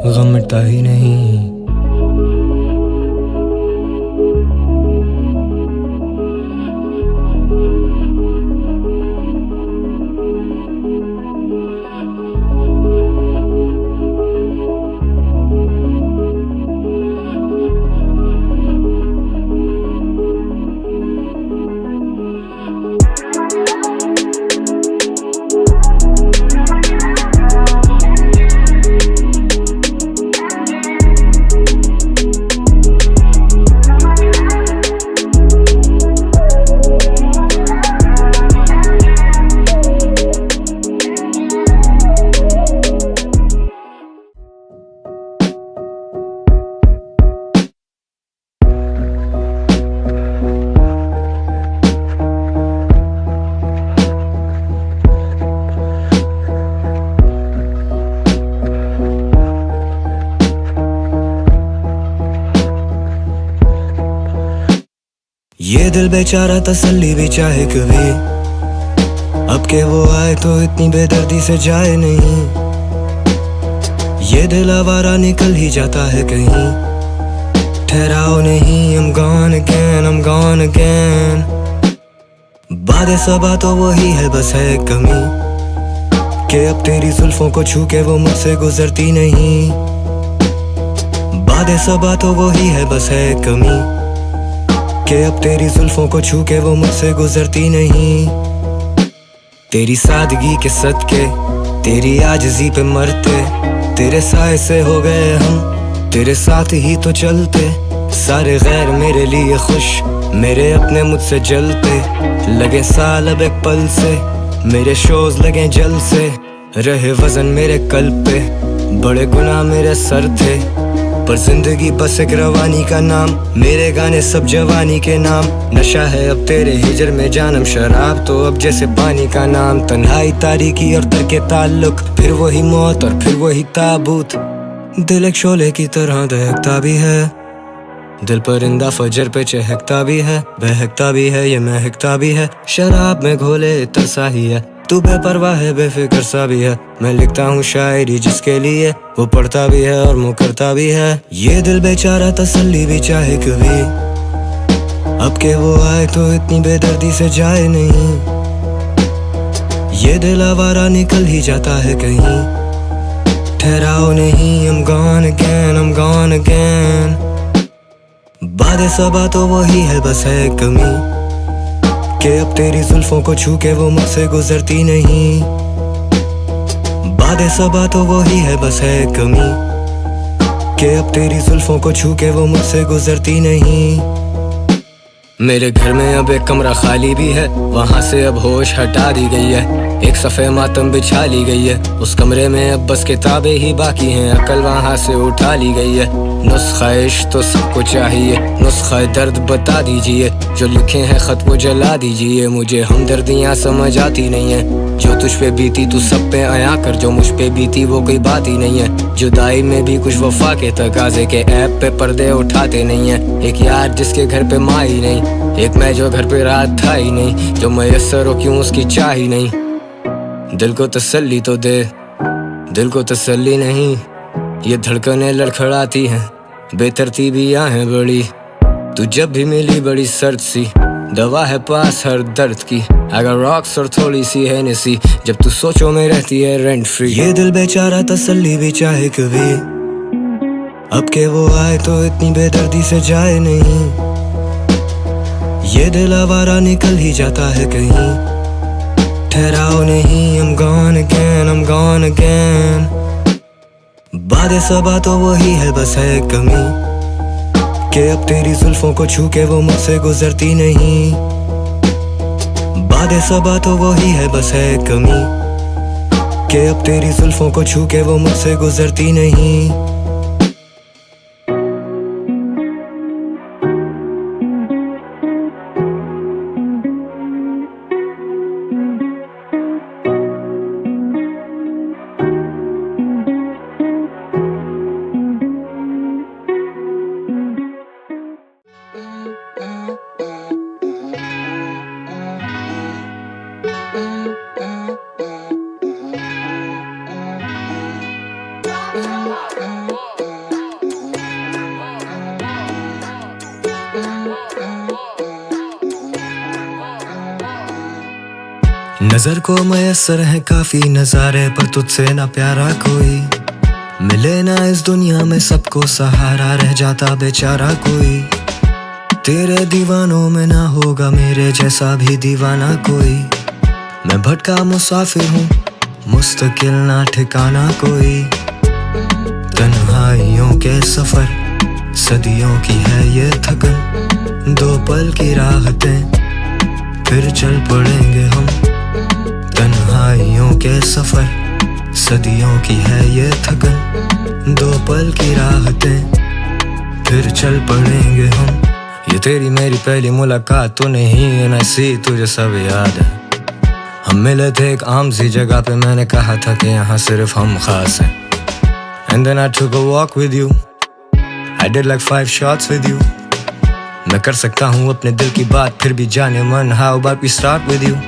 गम मिटता ही नहीं। ये दिल बेचारा तसल्ली भी चाहे कभी, अब के वो आए तो इतनी बेदर्दी से जाए नहीं। ये दिल आवारा निकल ही जाता है कहीं, ठहराओ नहीं। I'm gone again, I'm gone again। बातें सबा तो वही है बस है कमी, कि अब तेरी जुल्फों को छू के वो मुझसे गुजरती नहीं। बातें सबा तो वही है बस है कमी, कि अब तेरी जुल्फों को छू के वो मुझसे गुजरती नहीं। तेरी सादगी के सदके तेरी आजिज़ी पे मरते, तेरे साए से हो गए हम, तेरे साथ ही तो चलते। सारे गैर मेरे लिए खुश, मेरे अपने मुझसे जलते। लगे साल अब एक पल से, मेरे शोज लगे जल से। रहे वजन मेरे कल्ब पे, बड़े गुनाह मेरे सर थे, पर जिंदगी बस एक रवानी का नाम। मेरे गाने सब जवानी के नाम, नशा है अब तेरे हिजर में जानम। शराब तो अब जैसे पानी का नाम, तन्हाई तारीकी और दर के ताल्लुक, फिर वही मौत और फिर वही ताबूत। दिल एक शोले की तरह दहकता भी है, दिल परिंदा फजर पे चहकता भी है, बहकता भी है ये महकता भी है। शराब में घोले तरसा ही है, तू बेपरवाह है बेफिक्र सा भी है। मैं लिखता हूँ शायरी जिसके लिए, वो पढ़ता भी है और मुकरता भी है। ये दिल बेचारा तसल्ली भी चाहे कभी, अब के वो आए तो इतनी बेदर्दी से जाए नहीं। ये दिल आवारा निकल ही जाता है कहीं, ठहराओ नहीं। I'm gone again, I'm gone again। बातें सबा तो वही है, बस है कमी कि अब तेरी जुल्फों को छू के वो मुझसे गुजरती नहीं। बातें सबा तो वही है, बस है कमी कि अब तेरी जुल्फों को छू के वो मुझसे गुजरती नहीं। मेरे घर में अब एक कमरा खाली भी है, वहाँ से अब होश हटा दी गई है। एक सफ़े मातम बिछा ली गई है, उस कमरे में अब बस किताबें ही बाकी हैं। अकल वहाँ से उठा ली गई है। नुस्खा इश्क तो सबको चाहिए, नुस्खा दर्द बता दीजिए। जो लिखे हैं ख़त वो जला दीजिए। मुझे हमदर्दियाँ समझ आती नहीं है। जो तुझ पे बीती तू सब पे आया कर, जो मुझ पे बीती वो कोई बात ही नहीं है। जुदाई में भी कुछ वफा के तकाजे के ऐप पे पर्दे उठाते नहीं है। एक यार जिसके घर पे माँ ही नहीं, एक मैं जो घर पे रात था ही नहीं। जो मैसर हो क्यों उसकी चाह ही नहीं। दिल को तसल्ली तो दे, दिल को तसल्ली नहीं। ये धड़कनें लड़खड़ाती हैं, बेतरतीबियां हैं बड़ी। तू जब भी मिली बड़ी सर्द सी, दवा है पास हर दर्द की। अगर रॉक्स और थोड़ी सी है नसी, जब तू सोचो में रहती है रेंट फ्री। ये दिल बेचारा तसल्ली भी चाहे कभी, अब के वो आए तो इतनी बेदर्दी से जाए नहीं। ये दिल आवारा निकल ही जाता है कहीं, ठहराओ नहीं। I'm gone again, I'm gone again। बातें सबा तो वही है, बस है कमी कि अब तेरी जुल्फों को छू के वो मुझसे गुजरती नहीं। बातें सबा तो वही है, बस है कमी कि अब तेरी जुल्फों को छू के वो मुझसे गुजरती नहीं। नजर को मयसर है काफी नजारे, पर तुझसे ना प्यारा कोई मिले ना इस दुनिया में। सबको सहारा रह जाता बेचारा कोई। तेरे दीवानों में ना होगा मेरे जैसा भी दीवाना कोई। मैं भटका मुसाफिर हूँ, मुस्तकिल ना ठिकाना कोई। तन्हाइयों के सफर सदियों की है ये थकन, दो पल की राहतें फिर चल पड़ेंगे हम। तन्हाइयों के सफर सदियों की है ये थकन, दो पल की राहतें फिर चल पड़ेंगे हम। ये तेरी मेरी पहली मुलाकात तो नहीं है, ना सी तुझे सब याद है। हम मिले थे एक आम सी जगह पे, मैंने कहा था कि यहाँ सिर्फ हम खास हैं। And then I took a walk with you, I did like 5 shots with you। मैं कर सकता हूँ अपने दिल की बात, फिर भी जाने मन। How about we start with you?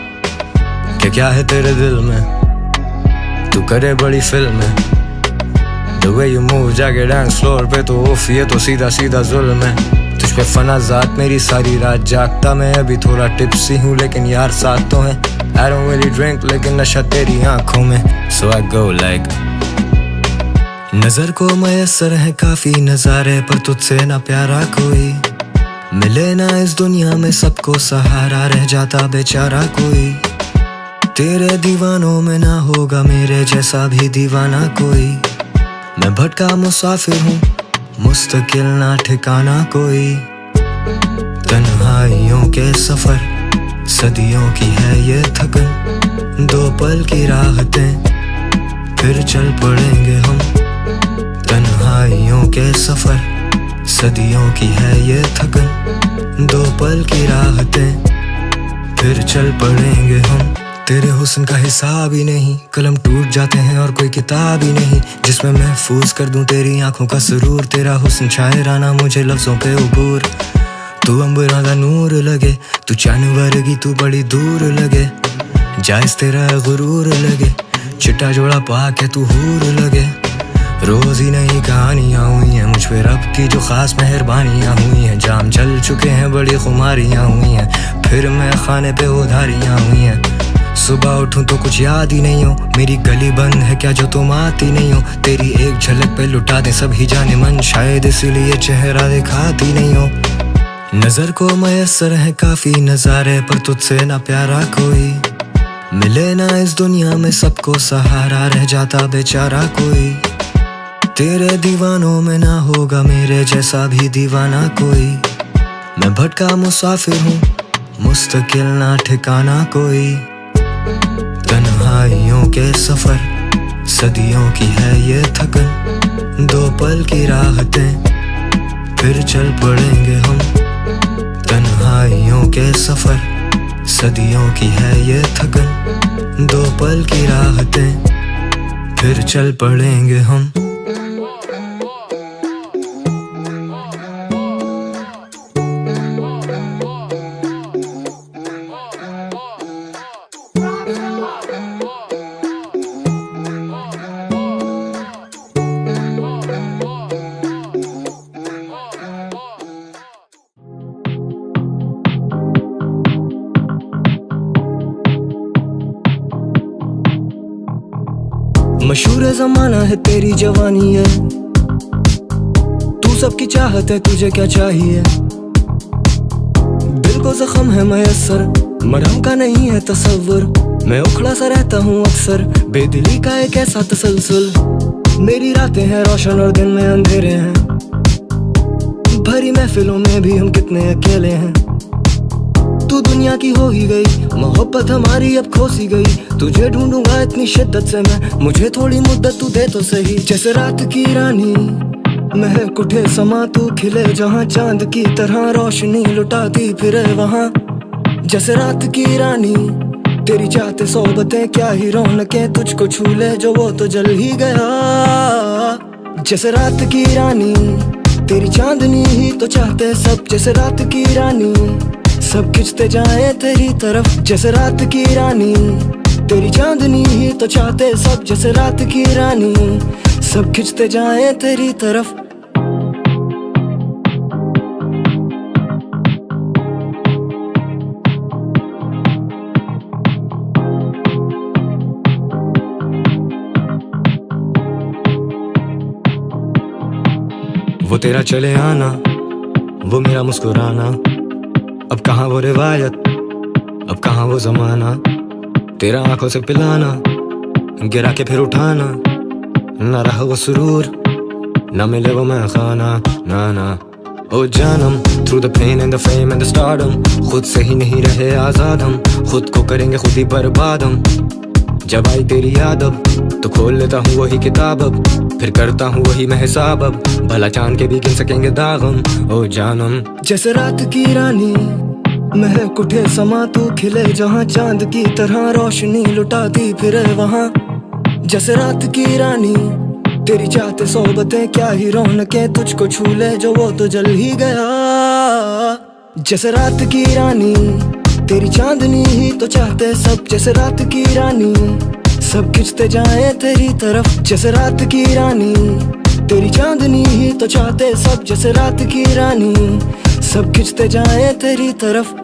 कि क्या है तेरे दिल में, तू करे बड़ी फिल्म है। The way you move जाके डांस फ्लोर पे तो उफ, ये तो सीधा सीधा जुल्म है। तुझ पे फना ज़ात मेरी सारी रात जागता मैं। अभी थोड़ा टिप्सी हूँ लेकिन यार साथ तो है। I don't really drink लेकिन नशा तेरी आँखों में। So I go like। नजर को मयसर है काफी नजारे, पर तुझसे ना प्यारा कोई मिले ना इस दुनिया में। सबको सहारा रह जाता बेचारा कोई। तेरे दीवानों में ना होगा मेरे जैसा भी दीवाना कोई। मैं भटका मुसाफिर हूँ, मुस्तकिल ना ठिकाना कोई। तन्हाइयों के सफर सदियों की है ये थकन, दो पल की राहतें फिर चल पड़ेंगे हम। तन्हाइयों के सफर सदियों की है ये थकन, दो पल की राहतें फिर चल पड़ेंगे हम। तेरे हुस्न का हिसाब ही नहीं, कलम टूट जाते हैं और कोई किताब ही नहीं जिसमें महफूज कर दूं तेरी आंखों का सुरूर। तेरा हुस्न शायराना मुझे लफ्जों पे उबूर। तू अंबरा दा नूर लगे, तू चांद वर्गी तू बड़ी दूर लगे। जायज़ तेरा गुरूर लगे, चिट्टा जोड़ा पा के तू हूर लगे। रोज ही नई कहानियाँ हुई हैं मुझ पे, रब की जो खास मेहरबानियाँ हुई हैं। जाम चल चुके हैं, बड़ी खुमारियाँ हुई हैं, फिर मैं खाने पे उधारियाँ हुई हैं। सुबह उठूं तो कुछ याद ही नहीं हो, मेरी गली बंद है क्या जो तुम आती नहीं हो। तेरी एक झलक पे लुटा दे सभी जाने मन, शायद इसीलिए चेहरा दिखाती नहीं हो। नजर को मयसर है काफी नजारे, पर तुझसे ना प्यारा कोई मिले ना इस दुनिया में, सबको सहारा रह जाता बेचारा कोई। तेरे दीवानों में ना होगा मेरे जैसा भी दीवाना कोई। मैं भटका मुसाफिर हूँ, मुस्तकिल ना ठिकाना कोई। तन्हाइयों के सफर, सदियों की है ये थकन, दो पल की राहतें फिर चल पड़ेंगे हम। तन्हाइयों के सफर, सदियों की है ये थकन, दो पल की राहतें फिर चल पड़ेंगे हम। मशहूर जमाना है तेरी जवानी है, तू सबकी चाहत है, तुझे क्या चाहिए। दिल को जख्म है मयसर, मरहम का नहीं है तसव्वुर। मैं उखड़ा सा रहता हूँ अक्सर, बेदिली का एक ऐसा तसलसल। मेरी रातें हैं रोशन और दिन में अंधेरे हैं, भरी महफिलों में भी हम कितने अकेले हैं। तू दुनिया की हो ही गई, मोहब्बत हमारी अब खो सी गई। तुझे ढूंढूंगा इतनी शिद्दत से मैं, मुझे थोड़ी मुद्दत तू दे तो सही। जैसे रात की रानी महक उठे समा, तू खिले जहाँ चांद की तरह रोशनी लुटाती फिरे वहाँ। जैसे रात की रानी तेरी चाहते सोबतें, क्या ही रौनकें तुझको छू ले जो वो तो जल ही गया। जैसे रात की रानी तेरी चांदनी ही तो चाहते सब। जैसे रात की रानी सब खिंचते जाए तेरी तरफ। जैसे रात की रानी तेरी चांदनी ही तो चाहते सब। जैसे रात की रानी सब खिंचते जाए तेरी तरफ। वो तेरा चले आना, वो मेरा मुस्कुराना, अब कहाँ वो रिवायत, अब कहाँ वो जमाना। तेरा आंखों से पिलाना, गिरा के फिर उठाना, ना रहा वो सुरूर, ना मिले वो मैं खाना, ना ना। ओ जानम, through the pain and the fame and the stardom, खुद से ही नहीं रहे आजाद हम, खुद को करेंगे खुद ही बर्बाद हम। जब आई तेरी याद अब तो खोल लेता हूँ वही किताब, अब फिर करता हूँ वही मैं हिसाब। अब भला चांद के भी गिन सकेंगे दाग हम। ओ जानम, जैसे रात की रानी महक उठे समा, तू खिले जहाँ चांद की तरह रोशनी लुटाती फिरे वहाँ। जैसे रात की रानी तेरी चाहते सोबतें, क्या ही रौनकें तुझको छू ले जो वो तो जल ही गया। जैसे रात की रानी तेरी चांदनी ही तो चाहते सब। जैसे रात की रानी सब खिंचते जाए तेरी तरफ। जैसे रात की रानी तेरी चांदनी ही तो चाहते सब। जैसे रात की रानी सब खिंचते जाए तेरी तरफ।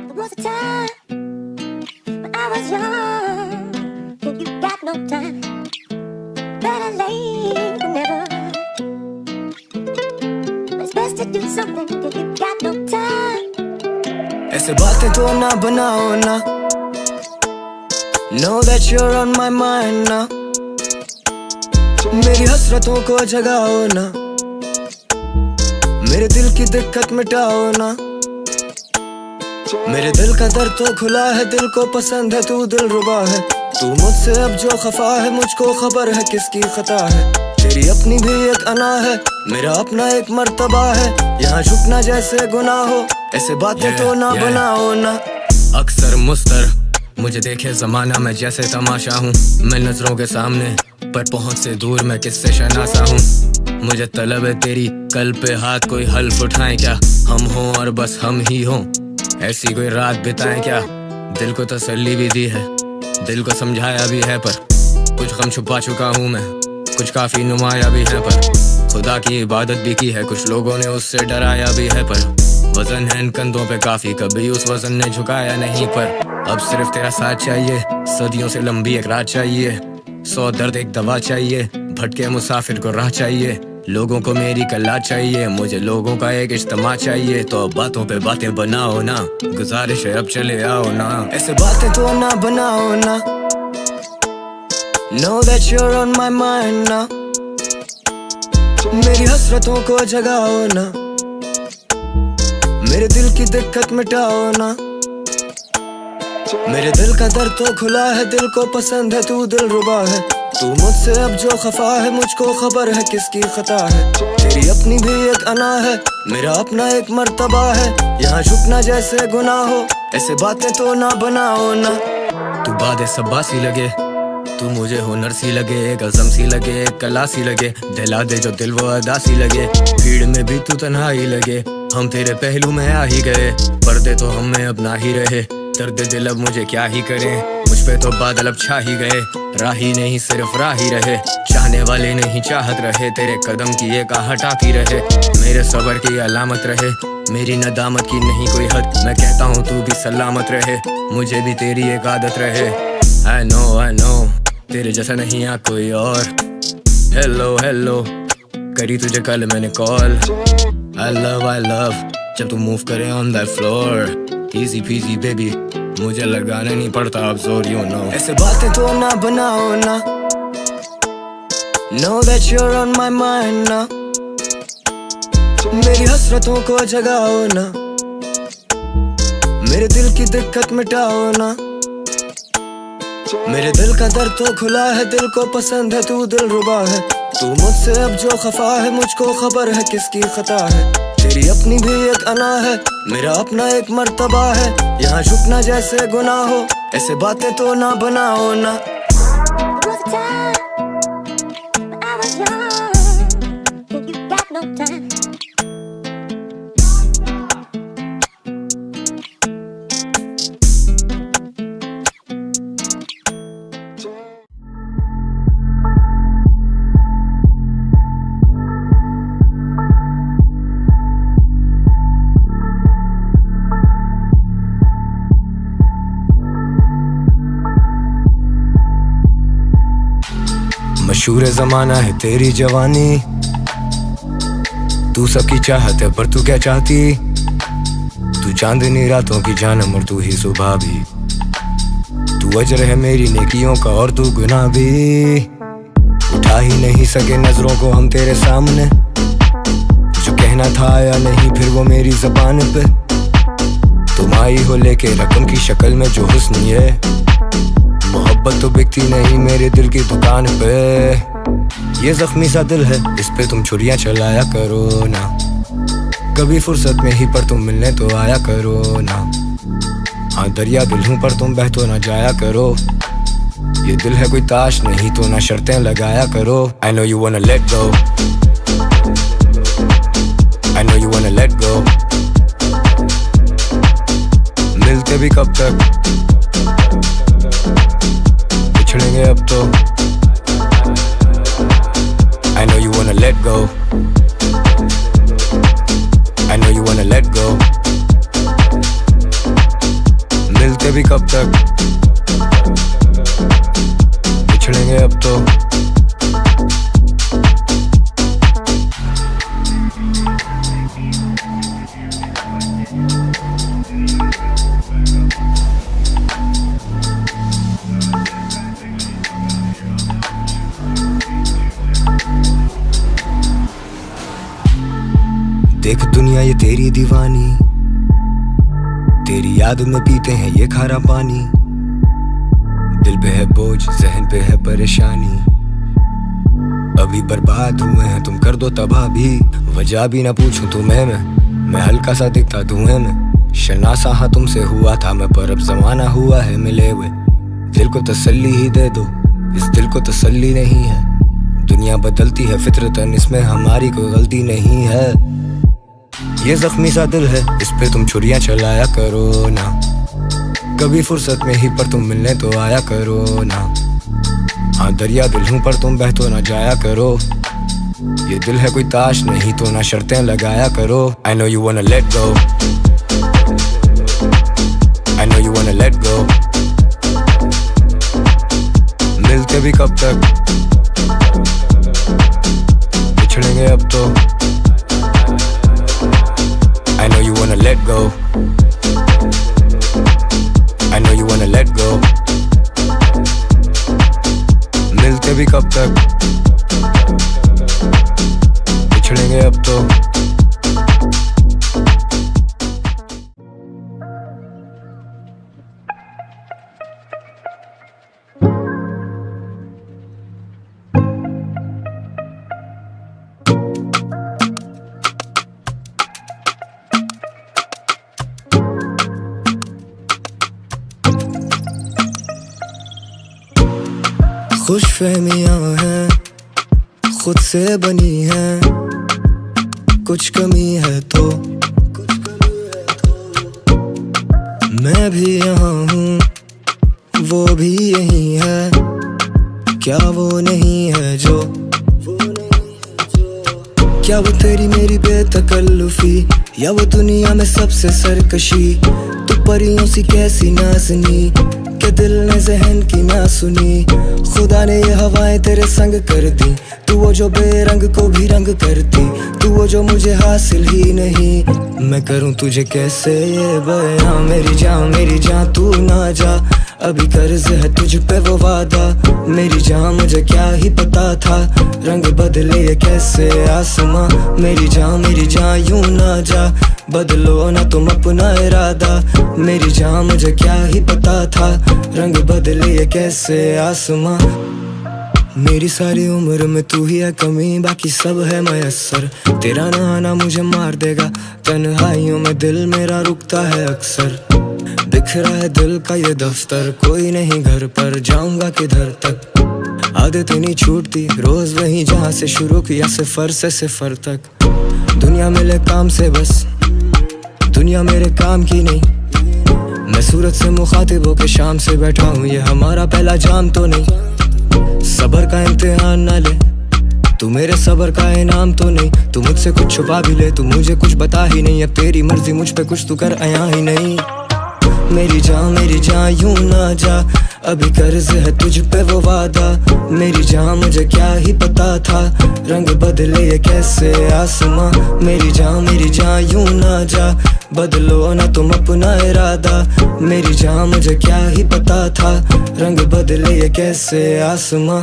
There was a time when I was young, think you got no time, better late than never. It's best to do something if you got no time. ऐसे बातें तो ना बनाओ ना, know that you're on my mind ना। मेरी हसरतों को जगाओ ना, मेरे दिल की दिक्कत मिटाओ ना। मेरे दिल का दर्द तो खुला है, दिल को पसंद है, तू दिल रुबा है। तू मुझसे अब जो खफा है, मुझको खबर है किसकी खता है। तेरी अपनी भी एक अना है, मेरा अपना एक मर्तबा है। यहाँ झुकना जैसे गुनाह हो, ऐसे बातें तो ना बनाओ ना। अक्सर मुस्तर मुझे देखे जमाना, मैं जैसे तमाशा हूँ। मैं नजरों के सामने पर पहुँच से दूर, मैं किससे शनासा हूँ। मुझे तलब है तेरी कल पे हाथ, कोई हल्फ उठाए क्या हम हों और बस हम ही हों। ऐसी कोई रात बिताएं क्या, दिल को तसल्ली भी दी है, दिल को समझाया भी है, पर कुछ गम छुपा चुका हूँ मैं, कुछ काफी नुमाया भी है, पर खुदा की इबादत भी की है, कुछ लोगों ने उससे डराया भी है, पर वजन है इन कंधों पे काफी, कभी उस वजन ने झुकाया नहीं। पर अब सिर्फ तेरा साथ चाहिए, सदियों से लंबी एक रात चाहिए, 100 दर्द एक दवा चाहिए, भटके मुसाफिर को राह चाहिए, लोगों को मेरी कला चाहिए, मुझे लोगों का एक इज्तिमा चाहिए। तो अब बातों पे बातें बनाओ ना, गुजारिश है अब चले आओ ना, ऐसे बातें तो ना बनाओ ना। Know that you're on my mind now, मेरी हसरतों को जगाओ ना, मेरे दिल की दिक्कत मिटाओ ना। मेरे दिल का दर्द तो खुला है, दिल को पसंद है, तू दिलरुबा है, तू मुझसे अब जो खफा है, मुझको खबर है किसकी खता है। तेरी अपनी भी एक अना है, मेरा अपना एक मर्तबा है, यहाँ झुकना जैसे गुनाह हो, ऐसे बातें तो ना बनाओ ना। तू बादे सब्बासी लगे, तू मुझे हुनर सी लगे, एक अज़म सी लगे, एक कला सी लगे, दिला दे जो दिल वो अदा सी लगे, भीड़ में भी तू तन्हाई लगे, हम तेरे पहलू में आ ही गए, पर्दे तो हम में अब ना ही रहे, दर्द दिल अब मुझे क्या ही करें, मुझ पे तो बादल अब छा ही गए, राही नहीं सिर्फ राह ही रहे, चाहने वाले नहीं चाहत रहे, तेरे कदम की एक आहट आती रहे, मेरे सबर की अलामत रहे, मेरी नदामत की नहीं कोई हद, मैं कहता हूँ तू भी सलामत रहे, मुझे भी तेरी एक आदत रहे। I know तेरे जैसा नहीं आ कोई और। हेलो करी तुझे कल मैंने कॉल। I love जब तू मूव करे on that floor, easy PG baby, मुझे लगाना नहीं पड़ता अब जोर, यू नो। ऐसे बातें तो ना बनाओ ना, know that you're on my mind now, मेरी हसरतों को जगाओ ना, मेरे दिल की दिक्कत मिटाओ ना। मेरे दिल का दर्द तो खुला है, दिल को पसंद है, तू दिलरुबा है, तू मुझसे अब जो खफा है, मुझको खबर है किसकी खता है। तेरी अपनी भी एक अना है, मेरा अपना एक मर्तबा है, यहाँ झुकना जैसे गुनाह हो, ऐसे बातें तो ना बनाओ ना। मशहूर ज़माना है तेरी जवानी, तू सबकी चाहत है पर तू क्या चाहती, तू चांदनी रातों की जानम और तू ही सुबह भी, तू अजर है मेरी नेकियों का और तू गुनाह भी, उठा ही नहीं सके नजरों को हम तेरे सामने, जो कहना था आया नहीं फिर वो मेरी ज़बान पे, तुम आई हो लेके रकम की शक्ल में जो हुस्न है, मोहब्बत तो बिकती नहीं मेरे दिल की दुकान पे, ये जख्मी सा दिल है इस पे तुम छुरियां चलाया करो ना, कभी फुर्सत में ही पर तुम मिलने तो आया करो ना, हाँ दरिया दिल हूँ पर तुम बह तो ना जाया करो, ये दिल है कोई ताश नहीं तो ना शर्तें लगाया करो। I know you wanna let go, I know you wanna let go, मिलते भी कब तक, बिछड़ेंगे अब तो। I know you wanna let go, I know you wanna let go, मिलते भी कब तक, बिछड़ेंगे अब तो। देख दुनिया ये तेरी दीवानी, तेरी याद में पीते हैं ये खारा पानी, दिल पे है बोझ जहन पे है परेशानी, अभी बर्बाद हुए हैं तुम कर दो तबाह भी, वजह भी ना पूछूं तुम्हें मैं हल्का सा दिखता धुएं में, शनासा हाँ तुमसे हुआ था मैं पर अब जमाना हुआ है मिले हुए, दिल को तसल्ली ही दे दो, इस दिल को तसल्ली नहीं है, दुनिया बदलती है फितरतन इसमें हमारी कोई गलती नहीं है, ये जख्मी सा दिल है इस पे तुम छुरियां चलाया करो ना, कभी फुर्सत में ही पर तुम मिलने तो आया करो ना, हाँ दरिया दिल हूँ पर तुम बह तो ना जाया करो, ये दिल है कोई ताश नहीं तो ना शर्तें लगाया करो. I know you wanna let go. I know you wanna let go. मिलते भी कब तक, बिछड़ेंगे अब तो. I know you wanna let go. I know you wanna let go. मिलते भी कब तक, बिछड़ेंगे अब तो. खुशफहमियां हैं खुद से बनी हैं, कुछ कमी है तो मैं भी यहाँ हूँ वो भी यही है, क्या वो नहीं है जो, क्या वो तेरी मेरी बेतकल्लुफी या वो दुनिया में सबसे सरकशी. तू परियों सी कैसी नाज़नी के दिल ने जहन की ना सुनी. खुदा ने ये हवाएं तेरे संग कर दी, तू वो जो बेरंग को भी रंग करती, तू वो जो मुझे हासिल ही नहीं. मैं करूं तुझे कैसे ये बयां, मेरी जान तू ना जा. अभी कर्ज है तुझ पे वो वादा, मेरी जान मुझे क्या ही पता था. रंग बदले ये कैसे आसमां, मेरी जान यूं ना जा. बदलो ना तुम अपना इरादा, मेरी जान मुझे क्या ही पता था. रंग बदले ये कैसे आसमां. मेरी सारी उम्र में तू ही है कमी, बाकी सब है मयस्सर. तेरा ना आना मुझे मार देगा, तन्हाइयों में दिल मेरा रुकता है अक्सर. बिखरा है दिल का ये दफ्तर, कोई नहीं घर पर, जाऊंगा किधर तक. आदत नहीं छूटती रोज वही जहाँ से शुरू किया, सिफर से सिफर तक. दुनिया मिले काम से बस, दुनिया मेरे काम की नहीं. मैं सूरत से मुखातिब होके शाम से बैठा हूँ, ये हमारा पहला जाम तो नहीं. सबर का इम्तिहान ना ले, तू मेरे सबर का इनाम तो नहीं. तू मुझसे कुछ छुपा भी ले, तू मुझे कुछ बता ही नहीं. अब तेरी मर्जी मुझ पे कुछ तू कर आया ही नहीं. मेरी जान यूं ना जा. अभी कर्ज है तुझ पे वो वादा, मेरी जान मुझे क्या ही पता था. रंग बदले ये कैसे आसमां, मेरी जान यूं ना जा. बदलो ना तुम अपना इरादा, मेरी जान मुझे क्या ही पता था. रंग बदले ये कैसे आसमां.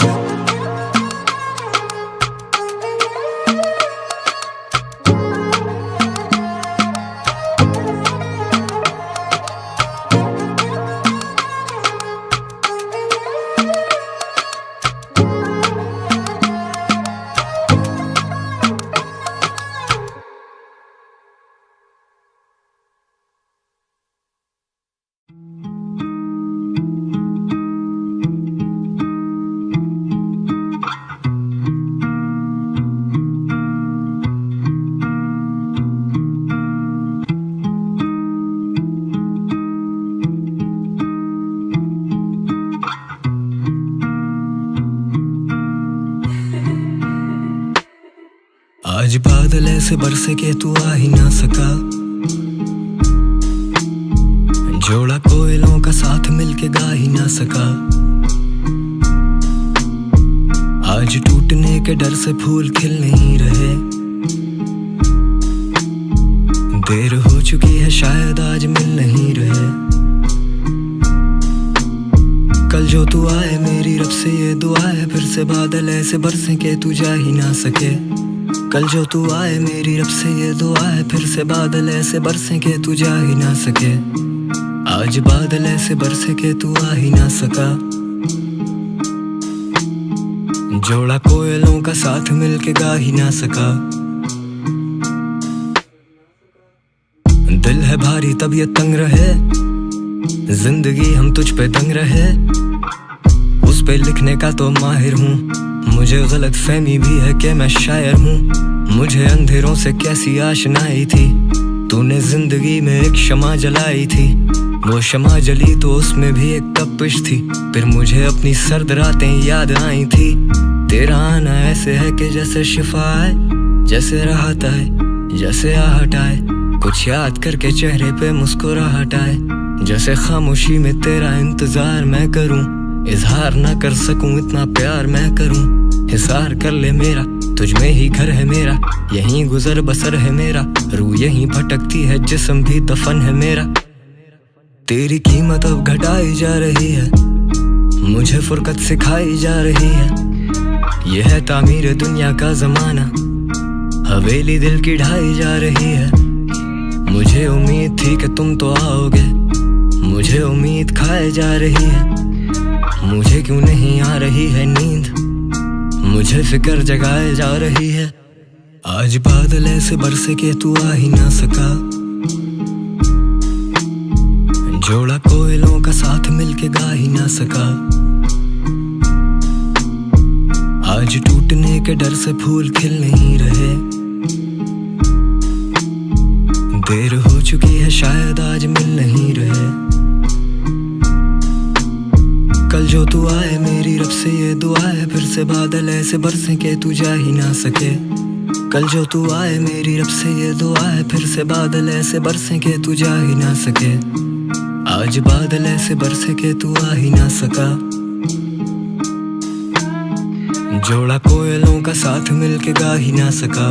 आज बादल ऐसे बरसे के तू आ ही ना सका. जोड़ा कोयलों का साथ मिलके गा ही ना सका. आज टूटने के डर से फूल खिल नहीं रहे. देर हो चुकी है शायद आज मिल नहीं रहे. कल जो तू आए मेरी रब से ये दुआ है, फिर से बादल ऐसे बरसे के तू जा ही ना सके. कल जो तू आए मेरी रब से ये दुआ है, फिर से बादल ऐसे बरसे के तू जा ही ना सके. आज बादल ऐसे बरसे के तू आ ही ना सका. जोड़ा कोयलों का साथ मिलके गा ही ना सका. दिल है भारी तबीयत तंग रहे, जिंदगी हम तुझ पे दंग रहे. उस पे लिखने का तो माहिर हूँ, मुझे गलत फहमी भी है कि मैं शायर हूँ. मुझे अंधेरों से कैसी आशनाई थी, तूने जिंदगी में एक शमा जलाई थी. वो शमा जली तो उसमें भी एक तपिश थी, फिर मुझे अपनी सर्द रातें याद आई थी। तेरा आना ऐसे है कि जैसे शिफा है, जैसे राहत आए, जैसे आहट आए, कुछ याद करके चेहरे पे मुस्कुराहट आए। जैसे खामोशी में तेरा इंतजार मैं करूं, इजहार ना कर सकूं इतना प्यार मैं करूं। हिसार कर ले मेरा, तुझ में ही घर है मेरा, यहीं गुजर बसर है मेरा। रूह यहीं भटकती है, जिस्म भी दफन है मेरा। तेरी कीमत अब घटाई जा रही है, मुझे फुरकत सिखाई जा रही है। यह है तामीर दुनिया का जमाना, हवेली दिल की ढाई जा रही है। मुझे उम्मीद थी कि तुम तो आओगे, मुझे उम्मीद खाए जा रही है। मुझे क्यों नहीं आ रही है नींद, मुझे फिक्र जगाए जा रही है। आज बादल ऐसे बरसे के तू आ ही ना सका, जोड़ा कोयलों का साथ मिलके गा ही ना सका। आज टूटने के डर से फूल खिल नहीं रहे, देर हो चुकी है शायद आज मिल नहीं रहे। कल जो तू आए मेरी रब से ये दुआ है, फिर से बादल ऐसे बरसे के तू जा ही ना सके। कल जो तू आए मेरी रब से ये दुआ है, फिर से बादल ऐसे बरसे के तू जा ही ना सके। आज बादल ऐसे बरसे के तू आ ही ना सका, जोड़ा कोयलों का साथ मिलके गा ही ना सका।